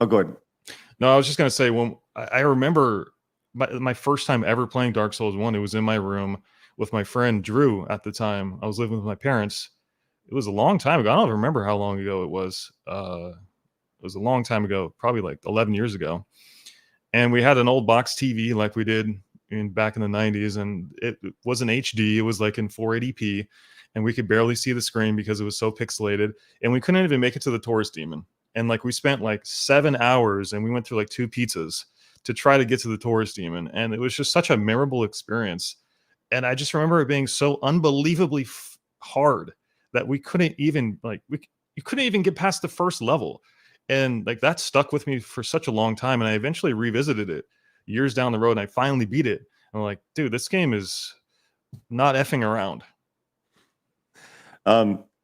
Oh, go ahead. No, I was just gonna say when I remember my first time ever playing Dark Souls 1, it was in my room with my friend Drew at the time. I was living with my parents. It was a long time ago. I don't remember how long ago it was. It was a long time ago, probably like 11 years ago. And we had an old box TV like we did back in the 90s, and it wasn't HD. It was like in 480p, and we could barely see the screen because it was so pixelated, and we couldn't even make it to the Taurus Demon. And like we spent like 7 hours, and we went through like 2 pizzas to try to get to the Taurus Demon, and it was just such a memorable experience. And I just remember it being so unbelievably hard that we couldn't even you couldn't even get past the first level. And like that stuck with me for such a long time, and I eventually revisited it years down the road, and I finally beat it. And I'm like, dude, this game is not effing around.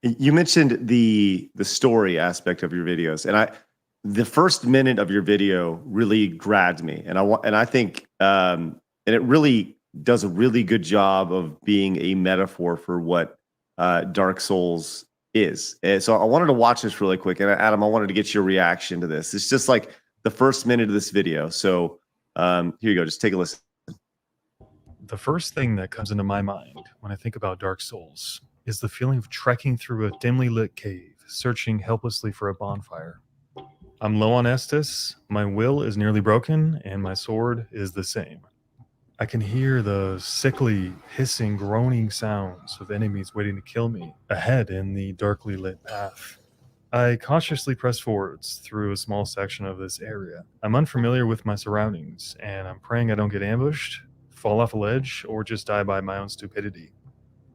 You mentioned the story aspect of your videos, and the first minute of your video really grabbed me, and I think and it really does a really good job of being a metaphor for what Dark Souls is. And so I wanted to watch this really quick, and Adam, I wanted to get your reaction to this. It's just like the first minute of this video. So here you go. Just take a listen. The first thing that comes into my mind when I think about Dark Souls is the feeling of trekking through a dimly lit cave, searching helplessly for a bonfire. I'm low on Estus, my will is nearly broken, and my sword is the same. I can hear the sickly, hissing, groaning sounds of enemies waiting to kill me ahead in the darkly lit path. I cautiously press forwards through a small section of this area. I'm unfamiliar with my surroundings, and I'm praying I don't get ambushed, fall off a ledge, or just die by my own stupidity.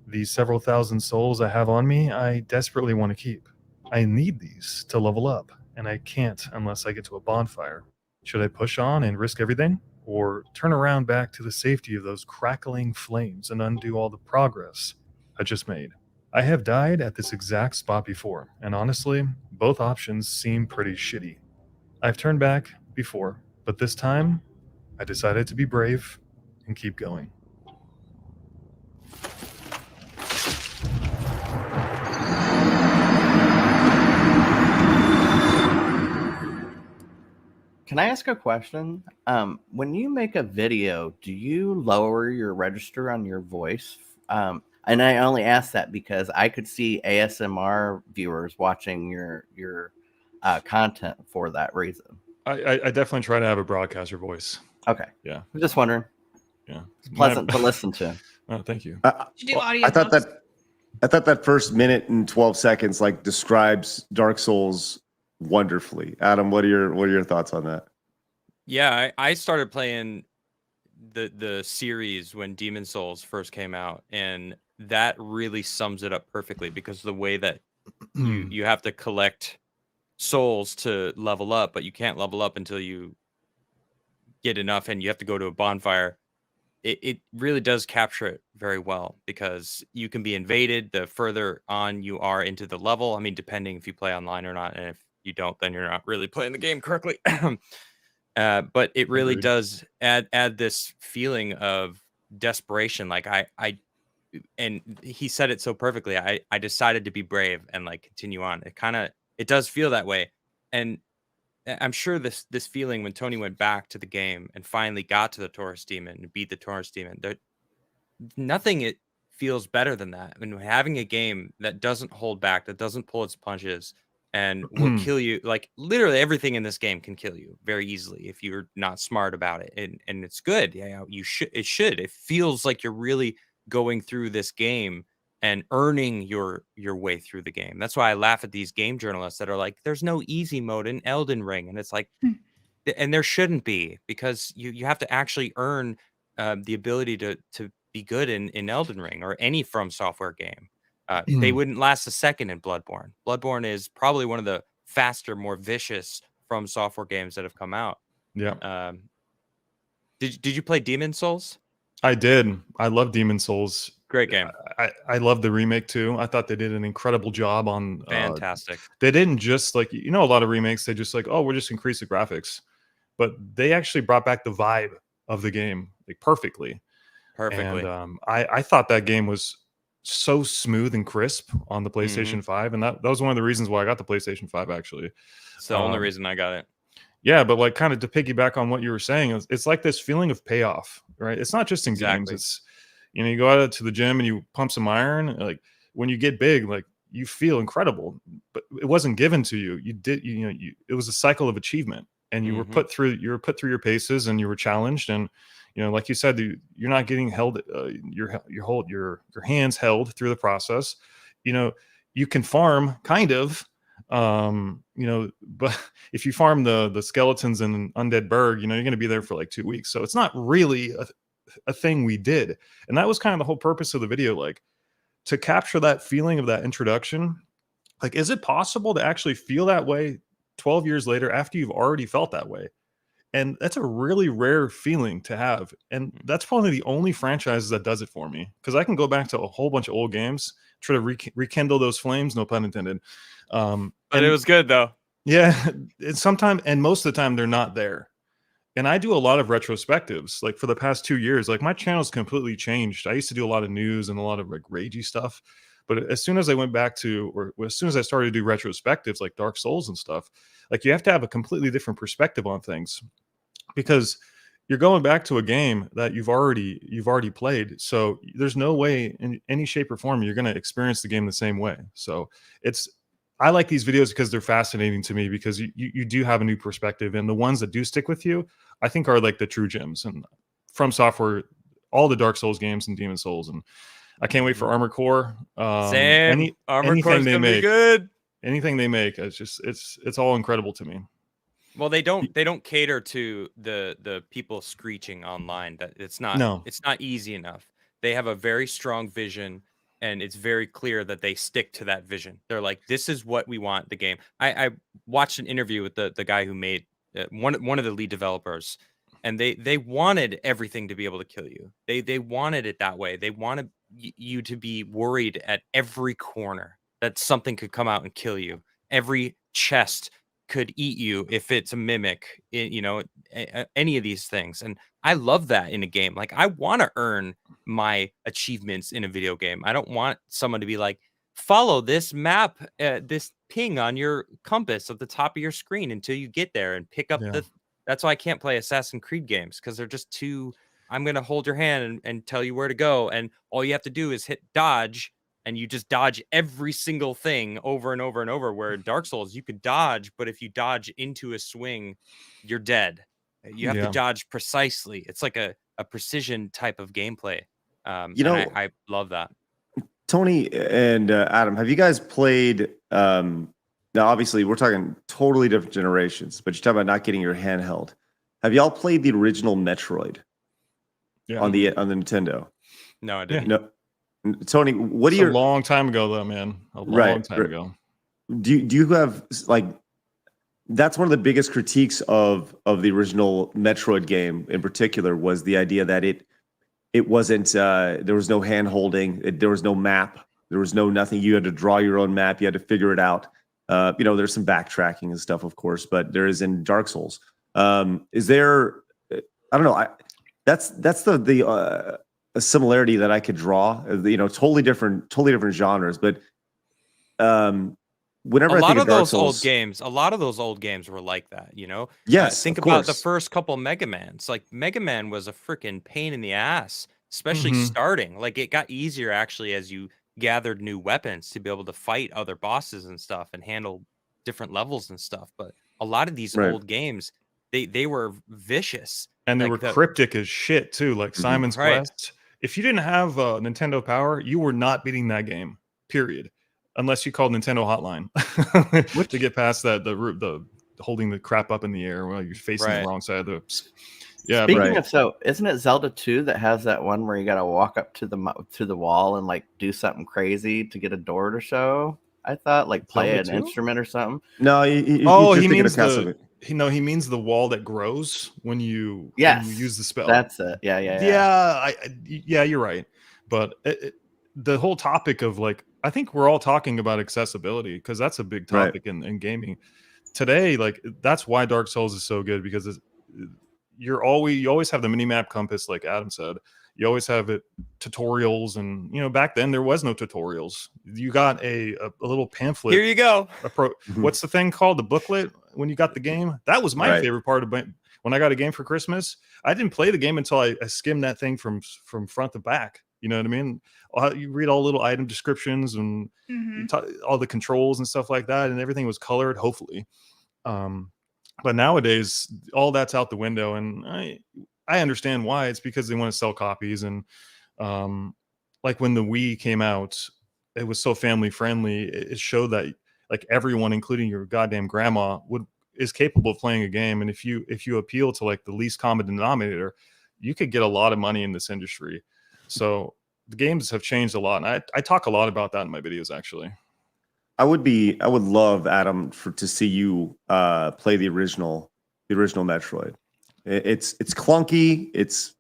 These several thousand souls I have on me, I desperately want to keep. I need these to level up, and I can't unless I get to a bonfire. Should I push on and risk everything? Or turn around back to the safety of those crackling flames and undo all the progress I just made? I have died at this exact spot before, and honestly, both options seem pretty shitty. I've turned back before, but this time, I decided to be brave and keep going. Can I ask a question? When you make a video, do you lower your register on your voice? And I only ask that because I could see ASMR viewers watching your content for that reason. I definitely try to have a broadcaster voice. Okay. Yeah. I'm just wondering. Yeah. It's pleasant to listen to. Oh, thank you. You do audio I thought books? that first minute and 12 seconds like describes Dark Souls wonderfully. Adam, what are your thoughts on that? Yeah, I started playing the series when Demon Souls first came out, and that really sums it up perfectly, because the way that you have to collect souls to level up, but you can't level up until you get enough, and you have to go to a bonfire. It really does capture it very well, because you can be invaded the further on you are into the level. I mean, depending if you play online or not, and if you don't, then you're not really playing the game correctly. But it really Agreed. does add this feeling of desperation. Like and he said it so perfectly. I decided to be brave and like continue on. It does feel that way. And I'm sure this feeling when Tony went back to the game and finally got to the Taurus Demon and beat the Taurus Demon, nothing it feels better than that. When having a game that doesn't hold back, that doesn't pull its punches, and will kill you. Like literally everything in this game can kill you very easily if you're not smart about it. And it's good. Yeah, it should. It feels like you're really going through this game and earning your way through the game. That's why I laugh at these game journalists that are like, there's no easy mode in Elden Ring. And it's like, and there shouldn't be, because you have to actually earn the ability to be good in Elden Ring or any From Software game. They wouldn't last a second in Bloodborne. Bloodborne is probably one of the faster, more vicious From Software games that have come out. Yeah. Did you play Demon Souls? I did. I love Demon Souls. Great game. I love the remake too. I thought they did an incredible job on. Fantastic. They didn't just like, a lot of remakes. They just like, oh, we'll just increase the graphics, but they actually brought back the vibe of the game like perfectly. And I thought that game was so smooth and crisp on the PlayStation 5, and that was one of the reasons why I got the PlayStation 5. Actually, it's the only reason I got it. Yeah, but like kind of to piggyback on what you were saying, it's like this feeling of payoff, right? It's not just in games. Exactly. It's, you go out to the gym and you pump some iron. Like when you get big, like you feel incredible, but it wasn't given to you. You did, it was a cycle of achievement, and you were put through your paces, and you were challenged, and like you said, you're not getting held, your hands held through the process. You can farm kind of. But if you farm the skeletons in Undead Berg, you're going to be there for like 2 weeks. So it's not really a thing we did. And that was kind of the whole purpose of the video, like to capture that feeling of that introduction. Like, is it possible to actually feel that way 12 years later after you've already felt that way? And that's a really rare feeling to have. And that's probably the only franchise that does it for me, because I can go back to a whole bunch of old games, try to rekindle those flames, no pun intended. But it was good though. Yeah, and most of the time they're not there. And I do a lot of retrospectives. Like for the past 2 years, like my channel's completely changed. I used to do a lot of news and a lot of like ragey stuff. But as soon as I went back to, or as soon as I started to do retrospectives like Dark Souls and stuff, like you have to have a completely different perspective on things, because you're going back to a game that you've already played. So there's no way in any shape or form you're going to experience the game the same way. So I like these videos because they're fascinating to me, because you do have a new perspective, and the ones that do stick with you, I think, are like the true gems. And From Software, all the Dark Souls games and Demon Souls, and I can't wait for Armored Core. Same. Armored Core's gonna be good. Anything they make, it's all incredible to me. Well, they don't cater to the people screeching online that it's not easy enough. They have a very strong vision, and it's very clear that they stick to that vision. They're like, this is what we want the game. I watched an interview with the guy who made one of the lead developers, and they wanted everything to be able to kill you. They wanted it that way. They wanted you to be worried at every corner that something could come out and kill you. Every chest could eat you if it's a mimic, any of these things. And I love that in a game. Like, I want to earn my achievements in a video game. I don't want someone to be like, follow this map, this ping on your compass at the top of your screen until you get there and pick up that's why I can't play Assassin's Creed games, because they're just too, I'm going to hold your hand and tell you where to go. And all you have to do is hit dodge, and you just dodge every single thing over and over and over. Where in Dark Souls, you could dodge, but if you dodge into a swing, you're dead. You have to dodge precisely. It's like a precision type of gameplay. I love that. Tony and Adam, have you guys played? Now, obviously, we're talking totally different generations, but you're talking about not getting your handheld. Have y'all played the original Metroid on the Nintendo? No, I didn't. No. Tony, what do you? A long time ago, though, man. A long time ago. Do you have, like? That's one of the biggest critiques of the original Metroid game, in particular, was the idea that it wasn't. There was no hand holding. There was no map. There was nothing. You had to draw your own map. You had to figure it out. There's some backtracking and stuff, of course, but there is in Dark Souls. Is there? I don't know. That's the a similarity that I could draw. Totally different genres, but whenever a lot of those Souls, old games were like that. Yes. Think about the first couple Mega Mans. Like, Mega Man was a freaking pain in the ass, especially starting. Like, it got easier actually as you gathered new weapons to be able to fight other bosses and stuff and handle different levels and stuff. But a lot of these old games, they were vicious, and they were cryptic as shit too, like Simon's Quest. If you didn't have Nintendo Power, you were not beating that game, period, unless you called Nintendo Hotline to get past the holding the crap up in the air while you're facing the wrong side of the. Yeah. Speaking of, so isn't it Zelda 2 that has that one where you got to walk up to the wall and like do something crazy to get a door to show? I thought, like, play an instrument or something. No, he means the wall that grows when you use the spell. That's it. Yeah, you're right. But the whole topic of, like, I think we're all talking about accessibility, because that's a big topic in gaming today. Like, that's why Dark Souls is so good, because you always have the mini-map compass, like Adam said. You always have tutorials, and back then there was no tutorials. You got a little pamphlet. Here you go. What's the thing called? The booklet? when you got the game. That was my Right. favorite part of when I got a game for Christmas. I didn't play the game until I skimmed that thing from front to back. You know what I mean? You read all little item descriptions and Mhm. all the controls and stuff like that, and everything was colored, hopefully. But nowadays, all that's out the window, and I understand why. It's because they want to sell copies, and like when the Wii came out, it was so family friendly. It showed that like everyone, including your goddamn grandma, is capable of playing a game. And if you appeal to like the least common denominator, you could get a lot of money in this industry. So the games have changed a lot, and I talk a lot about that in my videos actually. I would love, Adam, to see you play the original Metroid. It's clunky. It's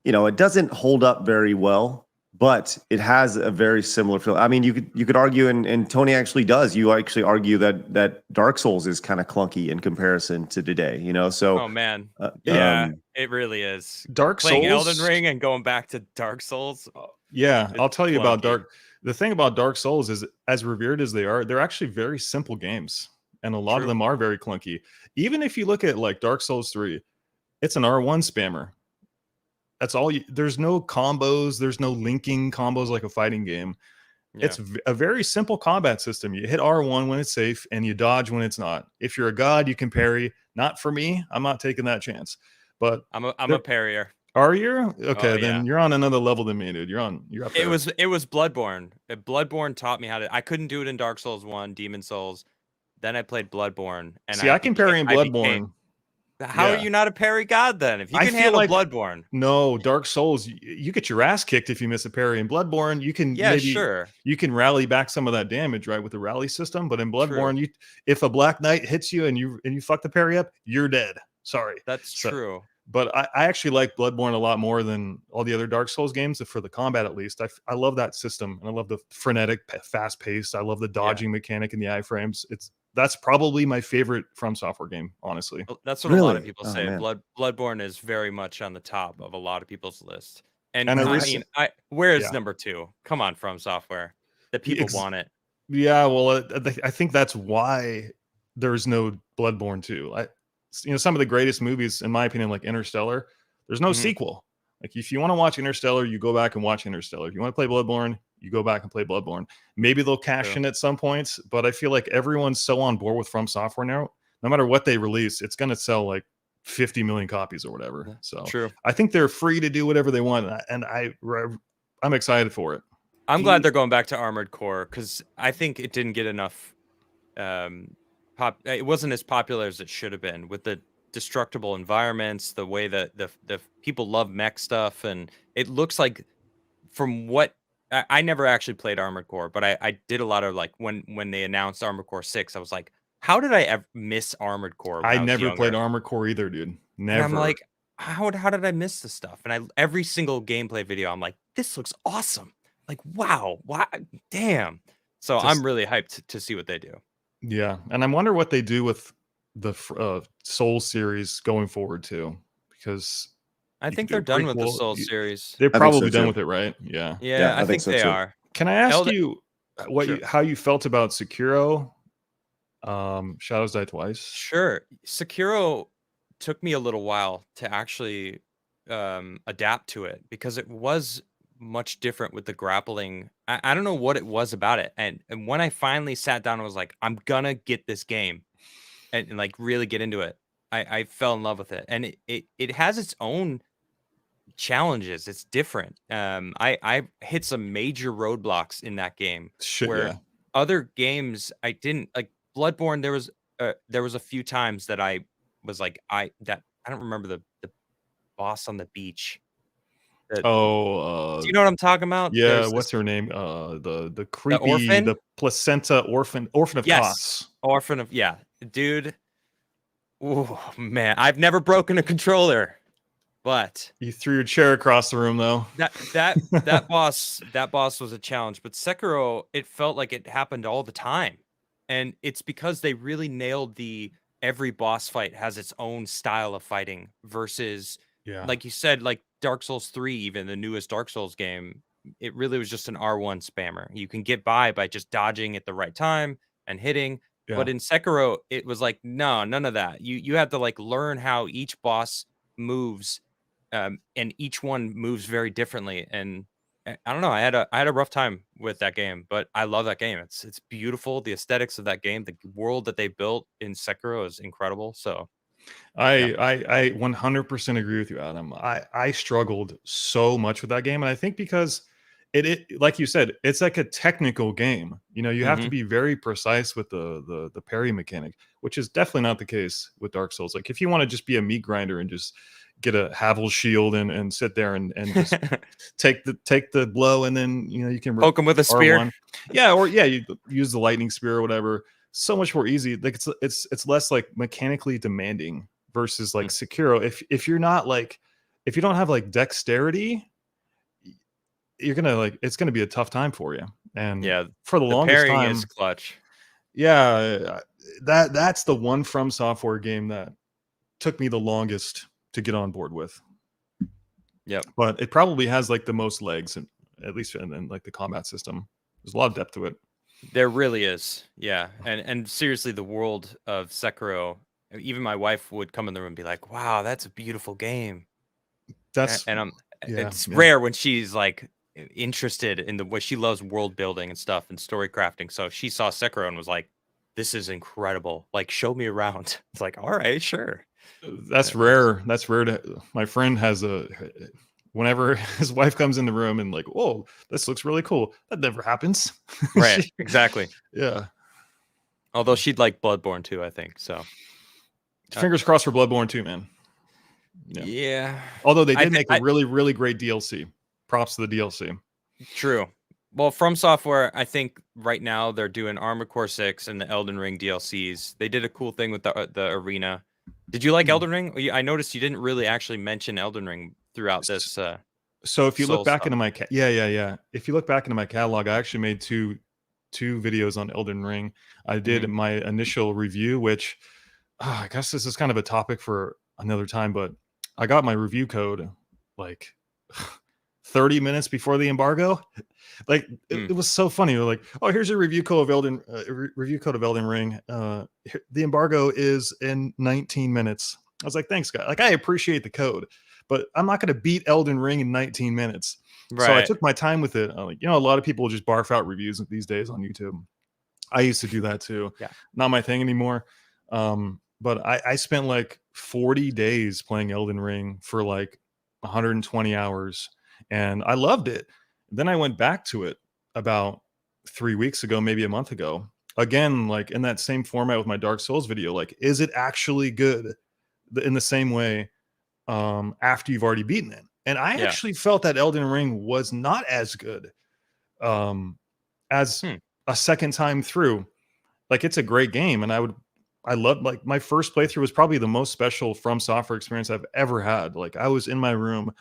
it doesn't hold up very well, but it has a very similar feel. I mean, you could argue, and Tony actually does. You actually argue that Dark Souls is kind of clunky in comparison to today. So Oh man, yeah, it really is. Playing Elden Ring and going back to Dark Souls. Yeah, I'll tell you about clunky. The thing about Dark Souls is, as revered as they are, they're actually very simple games, and a lot of them are very clunky. Even if you look at like Dark Souls 3, it's an R1 spammer. That's all. There's no combos. There's no linking combos like a fighting game. Yeah. It's a very simple combat system. You hit R1 when it's safe, and you dodge when it's not. If you're a god, you can parry. Not for me. I'm not taking that chance. But I'm a parrier. Are you? Okay, Oh, then you're on another level than me, dude. You're up there. It was Bloodborne. Bloodborne taught me how to. I couldn't do it in Dark Souls 1, Demon Souls. Then I played Bloodborne, and I can parry in Bloodborne. How are you not a parry god then? If you can handle Bloodborne. No, Dark Souls, you get your ass kicked if you miss a parry. In Bloodborne, you can you can rally back some of that damage, right, with the rally system. But in Bloodborne, if a Black Knight hits you and you fuck the parry up, you're dead. Sorry. That's true. But I actually like Bloodborne a lot more than all the other Dark Souls games, for the combat at least. I love that system, and I love the frenetic, fast pace. I love the dodging mechanic in the iframes. That's probably my favorite From Software game, honestly. That's what a lot of people say. Bloodborne is very much on the top of a lot of people's list. And where is number 2? Come on, From Software. The people want it. Yeah, well, I think that's why there's no Bloodborne 2. Some of the greatest movies, in my opinion, like Interstellar, there's no sequel. Like, if you want to watch Interstellar, you go back and watch Interstellar. If you want to play Bloodborne, you go back and play Bloodborne. Maybe they'll cash in at some points, but I feel like everyone's so on board with From Software now. No matter what they release, it's going to sell like 50 million copies or whatever. So I think they're free to do whatever they want, and I'm excited for it. I'm glad they're going back to Armored Core, because I think it didn't get enough. It wasn't as popular as it should have been, with the destructible environments, the way that the people love mech stuff, and it looks like, from what I never actually played Armored Core, but I did a lot of, like, when they announced Armored Core 6, I was like, how did I ever miss Armored Core? I never played Armored Core either, dude. Never. And I'm like, how did I miss this stuff? And every single gameplay video, I'm like, this looks awesome. Like, wow, damn. So I'm really hyped to see what they do. Yeah, and I wonder what they do with the Soul series going forward too, because I think they're done with the Soul series. They're probably done with it, right? Yeah. Yeah, I think so they are. Can I ask you how you felt about Sekiro? Shadows Die Twice. Sure. Sekiro took me a little while to actually adapt to it, because it was much different with the grappling. I don't know what it was about it, and when I finally sat down and was like, I'm gonna get this game and like really get into it, I fell in love with it. And it has its own challenges. It's different. I hit some major roadblocks in that game where other games I didn't. Like Bloodborne, there was a few times that I was like, I don't remember the boss on the beach. Do you know what I'm talking about? Yeah, what's her name? The creepy, the placenta orphan of Kos. Orphan of dude. Oh man, I've never broken a controller, but you threw your chair across the room though. That boss was a challenge. But Sekiro, it felt like it happened all the time, and it's because they really nailed every boss fight has its own style of fighting versus. Yeah. Like you said, like Dark Souls 3, even the newest Dark Souls game, it really was just an R1 spammer. You can get by just dodging at the right time and hitting. Yeah. But in Sekiro, it was like, no, none of that. You have to like learn how each boss moves, and each one moves very differently. And I don't know. I had a rough time with that game, but I love that game. It's beautiful. The aesthetics of that game, the world that they built in Sekiro is incredible. So I 100% agree with you, Adam. I struggled so much with that game, and I think because it like you said, it's like a technical game. You know, you have to Mhm. be very precise with the parry mechanic, which is definitely not the case with Dark Souls. Like if you want to just be a meat grinder and just get a Havel shield and sit there and just take the blow, and then you can Poke him with a spear. R1. Yeah, or yeah, you use the lightning spear or whatever. So much more easy. Like it's less like mechanically demanding versus like Sekiro. If you're not like, if you don't have like dexterity, you're gonna like, it's gonna be a tough time for you. And Yeah, for the the longest parrying time, is clutch. yeah, that's the one From Software game that took me the longest to get on board with. Yep. But it probably has like the most legs, and at least in like the combat system. There's a lot of depth to it. There really is. Yeah. And seriously, the world of Sekiro, even my wife would come in the room and be like, "Wow, that's a beautiful game." That's And yeah, it's yeah. rare when she's like interested in the way she loves world building and stuff and story crafting. So she saw Sekiro and was like, "This is incredible. Like, show me around." It's like, "All right, sure." That's Uh, rare. That's rare to. My friend has a. Whenever his wife comes in the room and like, "Whoa, this looks really cool," that never happens. Right. She- Exactly. yeah. Although she'd like Bloodborne too, I think. So Fingers crossed for Bloodborne too, man. Yeah. yeah. Although they I did think make a really, really great DLC. Props to the DLC. true. Well, From Software, I think right now they're doing Armored Core 6 and the Elden Ring DLCs. They did a cool thing with the arena. Did you like Hmm. Elden Ring? I noticed you didn't really actually mention Elden Ring throughout this So if you look Soul back stuff. into my yeah. If you look back into my catalog, I actually made two videos on Elden Ring. I did Mhm. my initial review, which I guess this is kind of a topic for another time, but I got my review code like 30 minutes before the embargo. Like it was so funny. They're like, "Oh, here's your review code of Elden Ring. The embargo is in 19 minutes." I was like, "Thanks, guys. Like, I appreciate the code, but I'm not going to beat Elden Ring in 19 minutes." So I Right. took my time with it. Like, a lot of people just barf out reviews these days on YouTube. I used to do that too. Yeah. Not my thing anymore. But I spent like 40 days playing Elden Ring for like 120 hours, and I loved it. Then I went back to it about 3 weeks ago, maybe a month ago. Again, like in that same format with my Dark Souls video. Like, is it actually good in the same way after you've already beaten it? And I Yeah. actually felt that Elden Ring was not as good as a second time through. Like, it's a great game, and I loved, like, my first playthrough was probably the most special From Software experience I've ever had. Like, I was in my room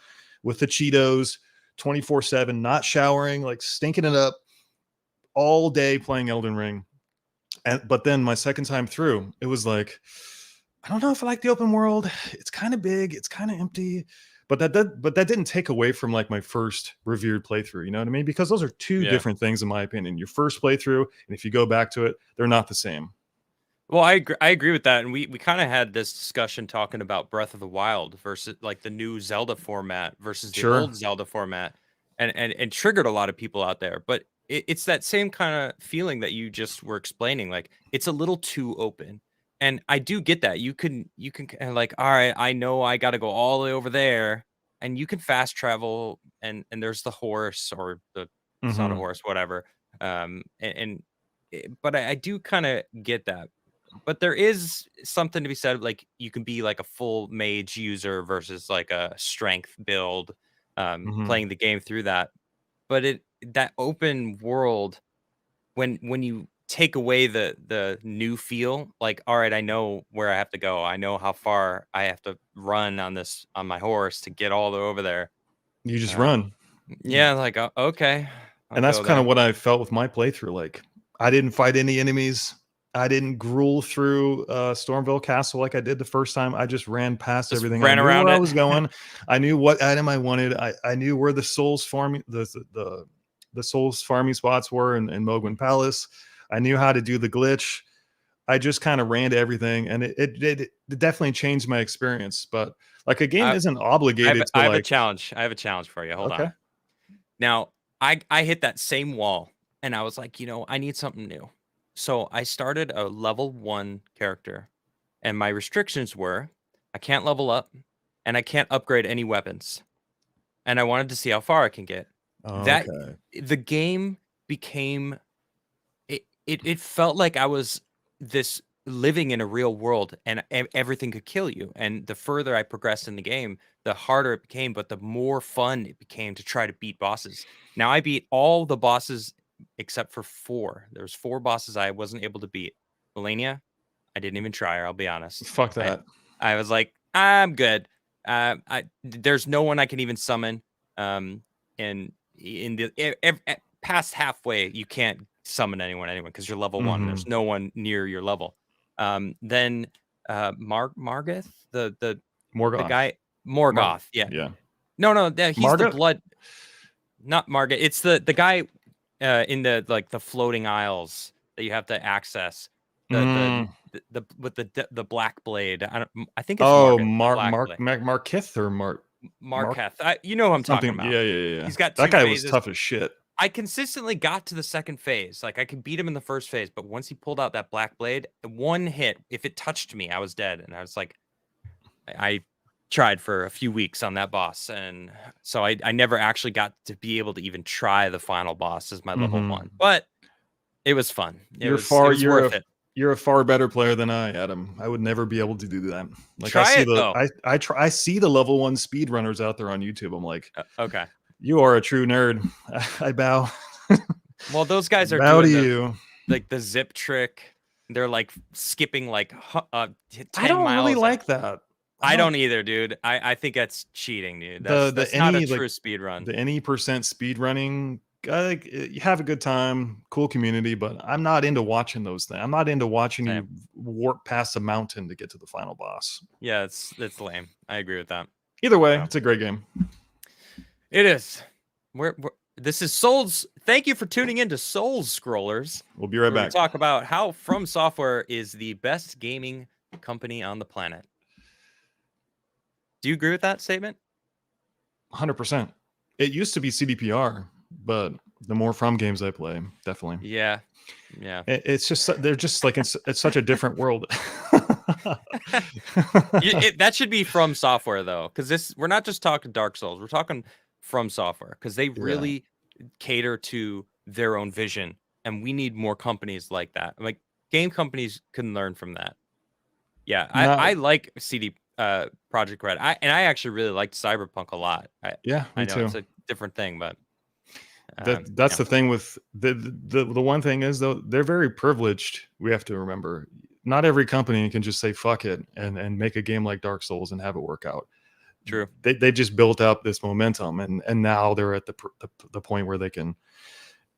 with the Cheetos 24/7, not showering, like stinking it up all day playing Elden Ring. But then my second time through, it was like, I don't know if I like the open world. It's kind of big, it's kind of empty. But that didn't take away from like my first revered playthrough. You know what I mean? Because those are two Yeah. different things, in my opinion. Your first playthrough, and if you go back to it, they're not the same. Well, I agree with that, and we kind of had this discussion talking about Breath of the Wild versus like the new Zelda format versus the Sure. old Zelda format, and triggered a lot of people out there. But it's that same kind of feeling that you just were explaining. Like, it's a little too open, and I do get that. You can kind of like, all right, I know I got to go all the way over there, and you can fast travel, and there's the horse, or it's not a Mhm. horse, whatever. But I do kind of get that. But there is something to be said, like, you can be like a full mage user versus like a strength build, Mhm. playing the game through that. But that open world, when you take away the new feel, like, all right, I know where I have to go. I know how far I have to run on my horse to get all the way over there. You just Um, run. yeah, like, okay, I'll And that's go kind of there. what I felt with my playthrough. Like, I didn't fight any enemies. I didn't gruel through Stormville Castle like I did the first time. I just ran past Just everything. I ran knew around where I it. was going. I knew what item I wanted. I knew where the souls farming the souls farming spots were in Mogwin Palace. I knew how to do the glitch. I just kind of ran to everything, and it definitely changed my experience. But like a game isn't obligated to I have like. a challenge. I have a challenge for you. Hold Okay. on. Now, I hit that same wall, and I was like, I need something new. So I started a level 1 character, and my restrictions were I can't level up, and I can't upgrade any weapons. And I wanted to see how far I can get. That Okay. the game became it felt like I was this living in a real world, and everything could kill you. And the further I progressed in the game, the harder it became, but the more fun it became to try to beat bosses. Now I beat all the bosses except for 4. There's 4 bosses I wasn't able to beat. Melania, I didn't even try her, I'll be honest. Fuck that. I was like, I'm good. There's no one I can even summon. And in the past halfway, you can't summon anyone because you're level 1. There's no one near your level. Then Margith, the Morgoth. guy Morgoth, Yeah. No, he's Margit? the blood, not Margit. It's the guy in the floating isles that you have to access. The with the black blade. I think it's Oh, Margit, Markith or Marketh. You know who I'm talking something. about. Yeah. He's got 2 that guy phases. was tough as shit. I consistently got to the second phase. Like I could beat him in the first phase, but once he pulled out that black blade, one hit, if it touched me, I was dead. And I was like, I tried for a few weeks on that boss, and so I never actually got to be able to even try the final boss as my level 1. But it was fun. It was worth it. You're a far better player than I, Adam. I would never be able to do that. Like Try I see it, though. I see the level 1 speedrunners out there on YouTube. I'm like, okay, you are a true nerd. I bow. Well, those guys are bow to doing you. Like the zip trick. They're like skipping like 10 I don't miles. really like that. I don't either, dude. I think that's cheating, dude. That's not a true speed run. The any percent speed running, you have a good time, cool community, but I'm not into watching those things. I'm not into watching you warp past a mountain to get to the final boss. Yeah, it's lame. I agree with that. Either way, it's a great game. It is. This is Souls. Thank you for tuning in to Souls Scrollers. We'll be right back. We talk about how From Software is the best gaming company on the planet. Do you agree with that statement? 100%. It used to be CDPR, but the more From games I play, definitely. Yeah. It's just they're just like it's such a different world. That should be From Software though, because we're not just talking Dark Souls. We're talking From Software because they really cater to their own vision, and we need more companies like that. Like game companies can learn from that. Yeah, I like CD Project Red. I actually really liked Cyberpunk a lot. I know too. It's a different thing, but that's the thing with the one thing is though they're very privileged. We have to remember not every company can just say fuck it and make a game like Dark Souls and have it work out. True. They just built up this momentum and now they're at the point where they can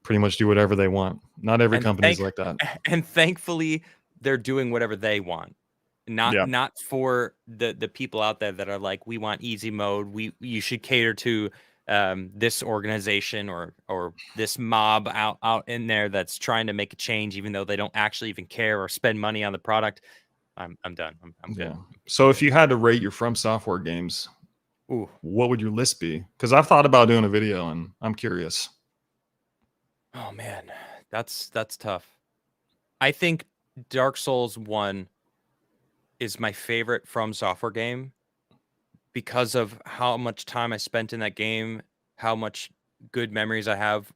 pretty much do whatever they want. Not every company is like that. And thankfully they're doing whatever they want. Not for the people out there that are like, we want easy mode. You should cater to this organization or this mob out in there that's trying to make a change, even though they don't actually even care or spend money on the product. I'm done. I'm good. Yeah. So if you had to rate your From Software games, what would your list be? Because I've thought about doing a video and I'm curious. Oh man, that's tough. I think Dark Souls 1 is my favorite From Software game because of how much time I spent in that game, how much good memories I have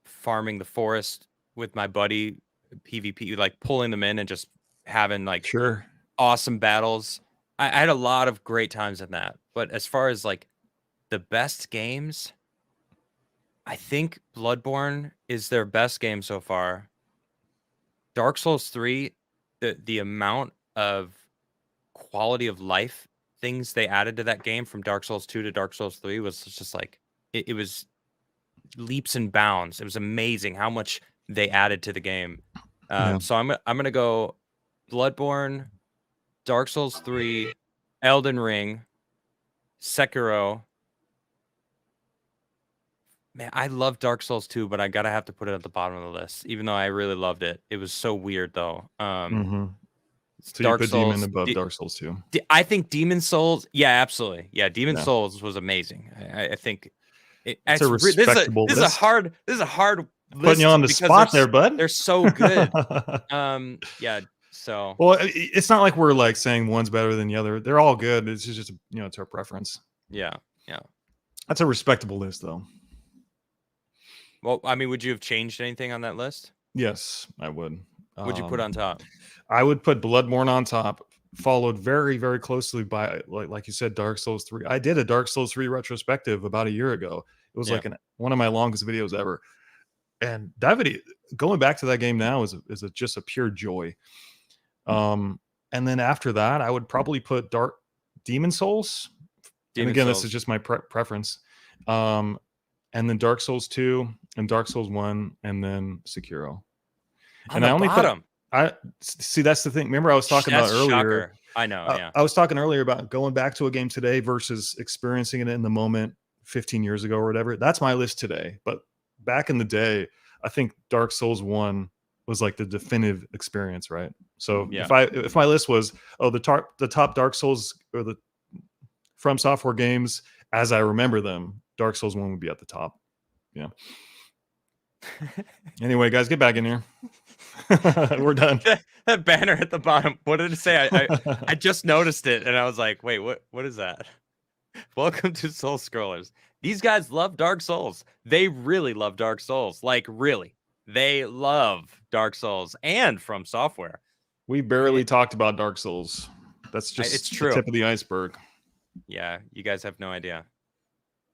farming the forest with my buddy, PvP, like pulling them in and just having like awesome battles. I had a lot of great times in that. But as far as like the best games, I think Bloodborne is their best game so far. Dark Souls 3, the amount of quality of life things they added to that game from Dark Souls 2 to Dark Souls 3 was just like it was leaps and bounds. It was amazing how much they added to the game. So I'm gonna go Bloodborne, Dark Souls 3, Elden Ring, Sekiro, Man, I love Dark Souls 2, but I gotta have to put it at the bottom of the list, even though I really loved it. It was so weird though. So Dark you put Demon Souls. above Dark Souls 2. I think Demon Souls. Yeah, absolutely. Yeah, Demon Yeah. Souls was amazing. I think It's a respectable this is a list. hard. This is a hard list Putting you on the because spot there, bud. They're so good. Yeah. So Well, it's not like we're like saying one's better than the other. They're all good. It's just it's our preference. yeah. That's a respectable list, though. Well, I mean, would you have changed anything on that list? Yes, I would. Would you put on top? I would put Bloodborne on top, followed very, very closely by like you said, Dark Souls 3. I did a Dark Souls 3 retrospective about a year ago. It was like one of my longest videos ever. And that video, going back to that game now is just a pure joy. And then after that, I would probably put Demon Souls. And again, this is just my preference. And then Dark Souls 2 and Dark Souls 1 and then Sekiro. And I only put I see that's the thing. Remember I was talking about earlier. Shocker. I know, yeah. I was talking earlier about going back to a game today versus experiencing it in the moment 15 years ago or whatever. That's my list today. But back in the day, I think Dark Souls 1 was like the definitive experience, right? So if my list was the top Dark Souls or the From Software games as I remember them, Dark Souls 1 would be at the top. Yeah. Anyway, guys, get back in here. We're done. That banner at the bottom. What did it say? I just noticed it and I was like, wait, what is that? Welcome to Soul Scrollers. These guys love Dark Souls. They really love Dark Souls. Like really. They love Dark Souls and From Software. We barely talked about Dark Souls. That's just it's true. The tip of the iceberg. Yeah, you guys have no idea.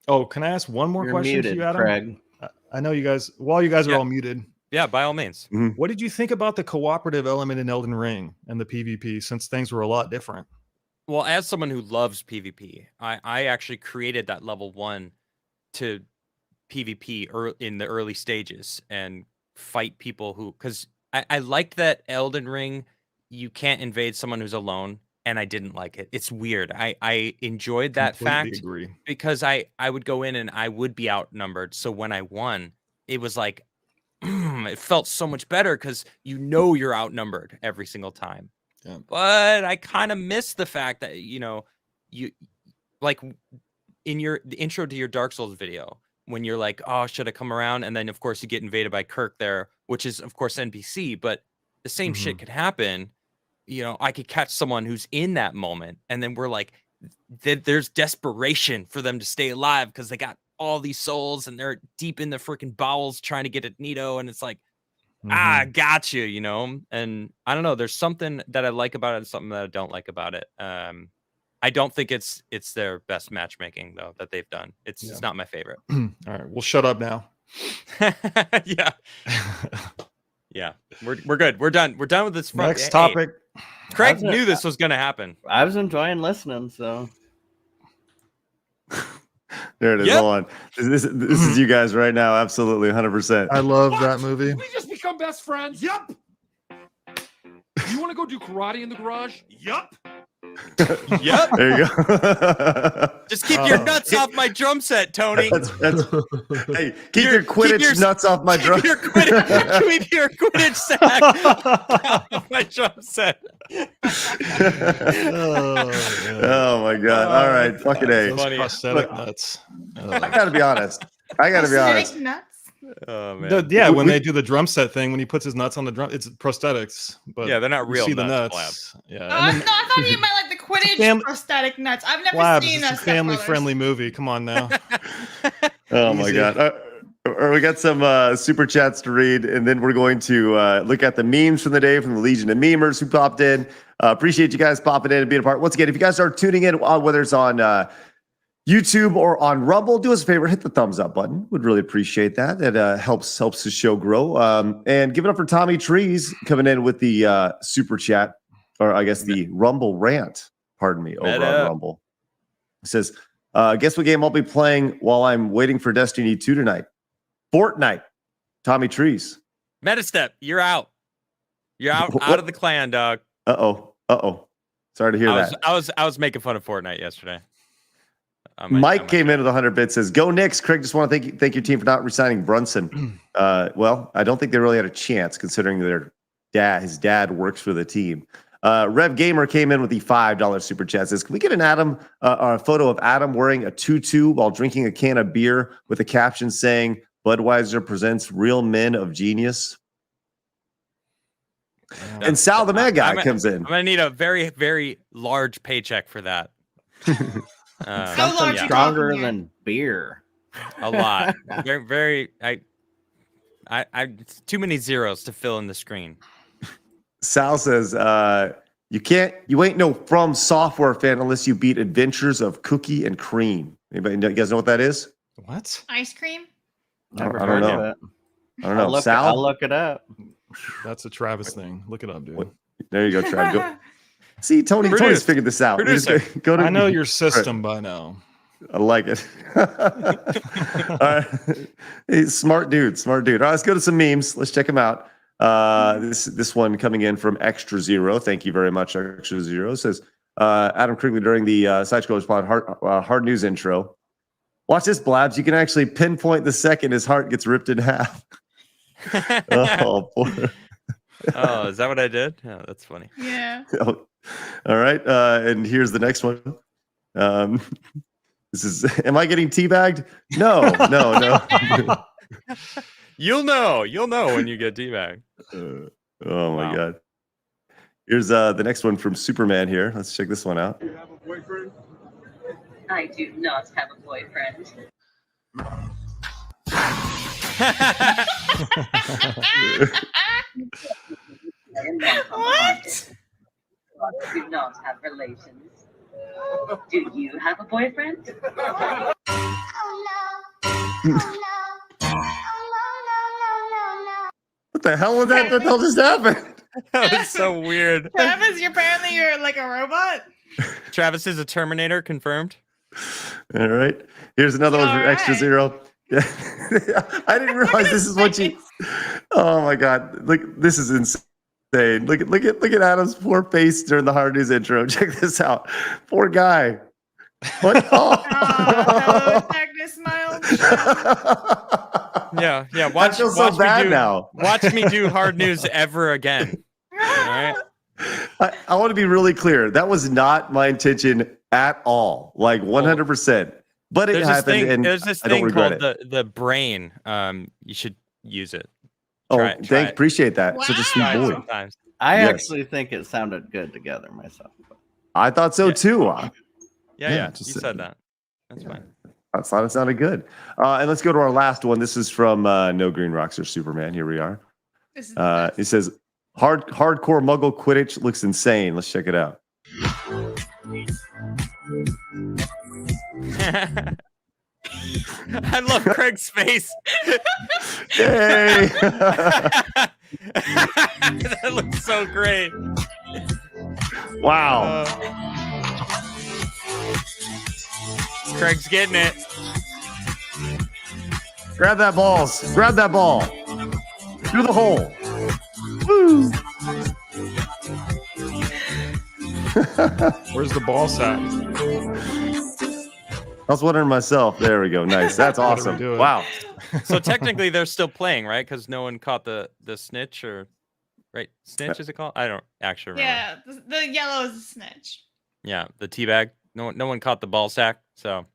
Oh, can I ask one more question muted, to you, Adam? Craig. I know you guys, while you guys are all muted. Yeah, by all means. What did you think about the cooperative element in Elden Ring and the PvP since things were a lot different? Well, as someone who loves PvP, I actually created that level 1 to PvP in the early stages and fight people who, because I liked that Elden Ring, you can't invade someone who's alone, and I didn't like it. It's weird. I enjoyed that fact because I would go in and I would be outnumbered. So when I won, it was like, it felt so much better because you're outnumbered every single time. Yeah. But I kind of miss the fact that, you like in the intro to your Dark Souls video, when you're like, oh, should I come around? And then, of course, you get invaded by Kirk there, which is, of course, NPC. But the same shit could happen. I could catch someone who's in that moment. And then we're like, there's desperation for them to stay alive because they got all these souls and they're deep in the freaking bowels trying to get at Nito. And it's like, got you, and I don't know. There's something that I like about it and something that I don't like about it. I don't think it's their best matchmaking though that they've done. It's not my favorite. All right, we'll shut up now. Yeah. Yeah. We're good. We're done. We're done with this. Next topic. Craig knew this was going to happen. I was enjoying listening, so. There it is. Hold on. This is you guys right now. Absolutely, 100%. I love that movie. We just become best friends. Yup. You want to go do karate in the garage? Yup. Yep. There you go. Just keep your nuts off my drum set, Tony. Hey, keep your Quidditch nuts off my drum. Keep your Quidditch sack off my drum set. Oh my god! All right, fucking A. Prosthetic nuts. I gotta be honest. Nuts? Oh man. When they do the drum set thing, when he puts his nuts on the drum, it's prosthetics. But yeah, they're not real. See nuts, the nuts. Yeah. No, I thought you meant like the Quidditch prosthetic nuts. I've never seen It's a family-friendly movie. Come on now. Oh my god. We got some super chats to read, and then we're going to look at the memes from the day from the Legion of Memers who popped in. Appreciate you guys popping in and being a part. Once again, if you guys are tuning in, whether it's on YouTube or on Rumble, do us a favor, hit the thumbs up button. Would really appreciate that. It helps the show grow. And give it up for Tommy Trees coming in with the super chat, or I guess the Rumble rant. Pardon me, over on Rumble. It says, guess what game I'll be playing while I'm waiting for Destiny 2 tonight? Fortnite. Tommy Trees. Metastep, you're out. You're out of the clan, dog. Uh-oh. Sorry to hear that. I was making fun of Fortnite yesterday. Mike came in with 100 bits. Says, "Go Knicks." Craig, just want to thank your team for not resigning Brunson. Well, I don't think they really had a chance considering his dad works for the team. Rev Gamer came in with the $5 super chat. Says, "Can we get a photo of Adam wearing a tutu while drinking a can of beer with a caption saying Budweiser presents real men of genius?" And Sal the Mad Guy comes in. I'm gonna need a very, very large paycheck for that. Something stronger than beer. A lot. Very, very. It's too many zeros to fill in the screen. Sal says, you ain't no From Software fan unless you beat Adventures of Cookie and Cream. Anybody, you guys know what that is? What? Ice cream? Never I don't heard know. of it. I don't know. Sal? I'll look it up. That's a Travis thing. Look it up, dude. There you go, Trav. Go. See, Tony's figured this out. Go to, I know your system by now. I like it. All right. Hey, smart dude. All right, let's go to some memes. Let's check them out. This one coming in from Extra Zero. Thank you very much, Extra Zero. Says, Adam Krigley during the Side Scrollers Pod hard news intro. Watch this, Blabs. You can actually pinpoint the second his heart gets ripped in half. Oh, boy. Oh, is that what I did? Oh, that's funny. Yeah. All right. And here's the next one. This is, am I getting teabagged? No. You'll know when you get teabagged. Oh my God. Here's the next one from Superman here. Let's check this one out. Do you have a boyfriend? I do not have a boyfriend. What? I do not have relations. Do you have a boyfriend? What the hell was that? What the hell just happened? That was so weird. Travis, you're like a robot? Travis is a Terminator, confirmed. All right. Here's another one from Extra Zero. I didn't realize this is what you. Oh my God! Look, this is insane. Look at Adam's poor face during the hard news intro. Check this out. Poor guy. What? Oh, darkness smiled. Yeah. I feel so bad now. Watch me do hard news ever again. All right. I want to be really clear. That was not my intention at all. Like 100%. But it happened, and there's this I don't thing regret called it. the brain. You should use it. Appreciate that. Wow. Such a sweet boy. Sometimes. I actually think it sounded good together myself. I thought so too. Yeah. You said that. That's fine. I thought it sounded good. And let's go to our last one. This is from No Green Rocks or Superman. Here we are. It says, hardcore Muggle Quidditch looks insane. Let's check it out. I love Craig's face. Yay! That looks so great. Wow. Craig's getting it. Grab that ball. Grab that ball. Through the hole. Woo! Where's the ball sack? I was wondering myself. There we go. Nice. That's awesome. Wow. So technically they're still playing, right? Because no one caught the snitch or right? Snitch is it called? I don't actually remember. Yeah, the yellow is a snitch. Yeah, the teabag. No one caught the ball sack. So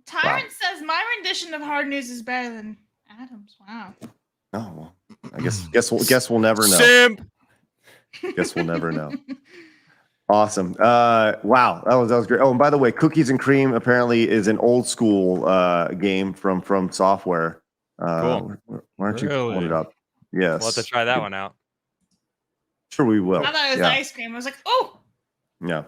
Tyrant says my rendition of hard news is better than Adam's. Wow. Oh well. I guess we'll never know. Simp. Guess we'll never know. Awesome. Wow, that was great. Oh, and by the way, Cookies and Cream apparently is an old school game from Software. Cool. Why aren't you pulling it up? Yes. We'll have to try that one out. Sure, we will. I thought it was ice cream. I was like, oh. Yeah.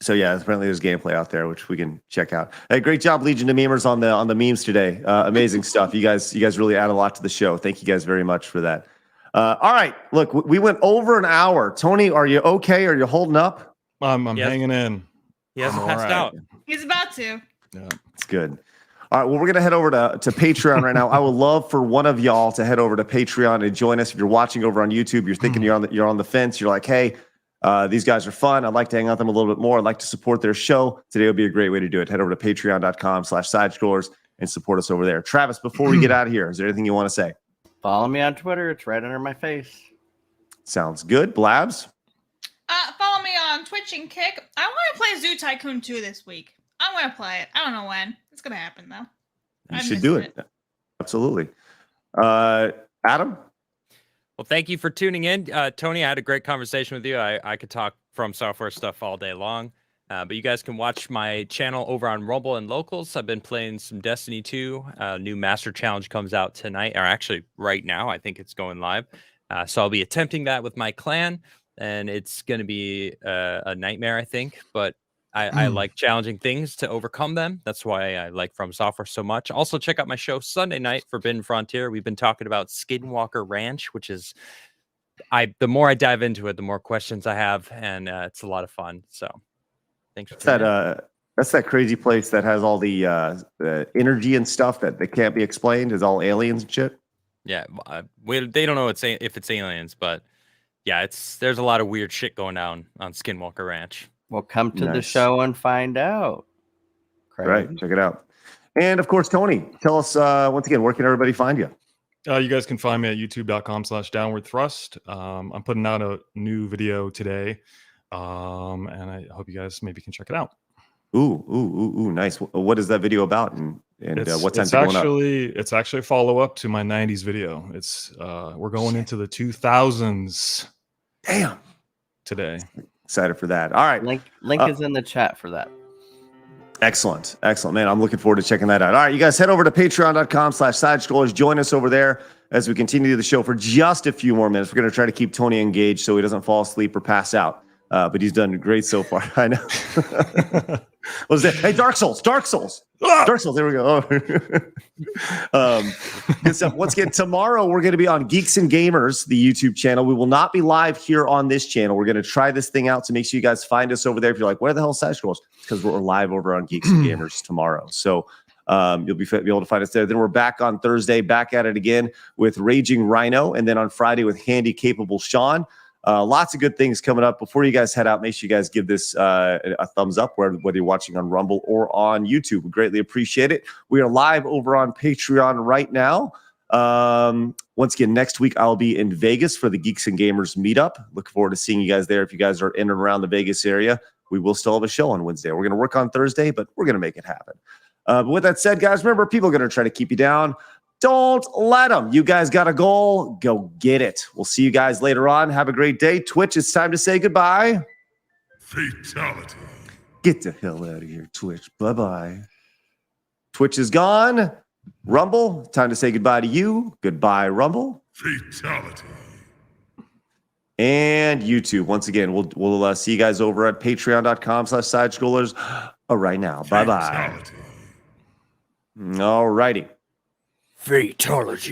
So yeah, apparently there's gameplay out there which we can check out. Hey, great job, Legion of Memers on the memes today. Amazing stuff. You guys really add a lot to the show. Thank you guys very much for that. All right, look, we went over an hour. Tony, are you okay? Are you holding up? I'm hanging in. He hasn't passed out. He's about to. Yeah, it's good. All right, well, we're gonna head over to Patreon right now. I would love for one of y'all to head over to Patreon and join us. If you're watching over on YouTube, you're thinking you're on the fence. You're like, hey, These guys are fun. I'd like to hang out with them a little bit more. I'd like to support their show. Today would be a great way to do it. Head over to patreon.com/sidescrollers and support us over there. Travis, before we get out of here, is there anything you want to say? Follow me on Twitter. It's right under my face. Sounds good. Blabs? Follow me on Twitch and Kick. I want to play Zoo Tycoon 2 this week. I'm going to play it. I don't know when. It's going to happen, though. You should do it. Absolutely. Adam? Well, thank you for tuning in. Tony, I had a great conversation with you. I could talk From Software stuff all day long. But you guys can watch my channel over on Rumble and Locals. I've been playing some Destiny 2. New Master Challenge comes out tonight, or actually right now. I think it's going live. So I'll be attempting that with my clan, and it's going to be a nightmare, I think. But I like challenging things to overcome them. That's why I like From Software so much. Also, check out my show Sunday night, Forbidden Frontier. We've been talking about Skinwalker Ranch, which is, the more I dive into it, the more questions I have, and it's a lot of fun. So thanks for that. That's that crazy place that has all the energy and stuff that can't be explained. Is all aliens and shit. Yeah, they don't know if it's aliens, but yeah, there's a lot of weird shit going down on Skinwalker Ranch. Well, come to the show and find out. Craig. Right, check it out. And of course, Tony, tell us once again, where can everybody find you? You guys can find me at youtube.com/DownwardThrust. I'm putting out a new video today, and I hope you guys maybe can check it out. Ooh, nice. What is that video about? And what time's it's it going up? It's actually a follow-up to my 90s video. It's we're going into the 2000s. Damn. Today. Excited for that. All right. Link is in the chat for that. Excellent. Man, I'm looking forward to checking that out. All right, you guys head over to patreon.com/sidescrollers. Join us over there as we continue the show for just a few more minutes. We're going to try to keep Tony engaged so he doesn't fall asleep or pass out. But he's done great so far. I know. What was that? Hey, Dark Souls. Dark Souls. There we go. Good stuff. Once again, tomorrow we're going to be on Geeks and Gamers, the YouTube channel. We will not be live here on this channel. We're going to try this thing out, so make sure you guys find us over there. If you're like, where the hell is Side Scrolls? Because we're live over on Geeks and Gamers tomorrow. So you'll be able to find us there. Then we're back on Thursday, back at it again with Raging Rhino, and then on Friday with Handy Capable Sean. Lots of good things coming up. Before you guys head out, make sure you guys give this a thumbs up, whether you're watching on Rumble or on YouTube. We greatly appreciate it. We are live over on Patreon right now. Once again, next week I'll be in Vegas for the Geeks and Gamers meetup. Look forward to seeing you guys there. If you guys are in and around the Vegas area, we will still have a show on Wednesday. We're going to work on Thursday, but we're going to make it happen. But with that said, guys, remember, people are going to try to keep you down. Don't let them. You guys got a goal. Go get it. We'll see you guys later on. Have a great day. Twitch, it's time to say goodbye. Fatality. Get the hell out of here, Twitch. Bye-bye. Twitch is gone. Rumble, time to say goodbye to you. Goodbye, Rumble. Fatality. And YouTube. Once again, we'll see you guys over at patreon.com/sidescrollers right now. Bye-bye. All righty. Fatality.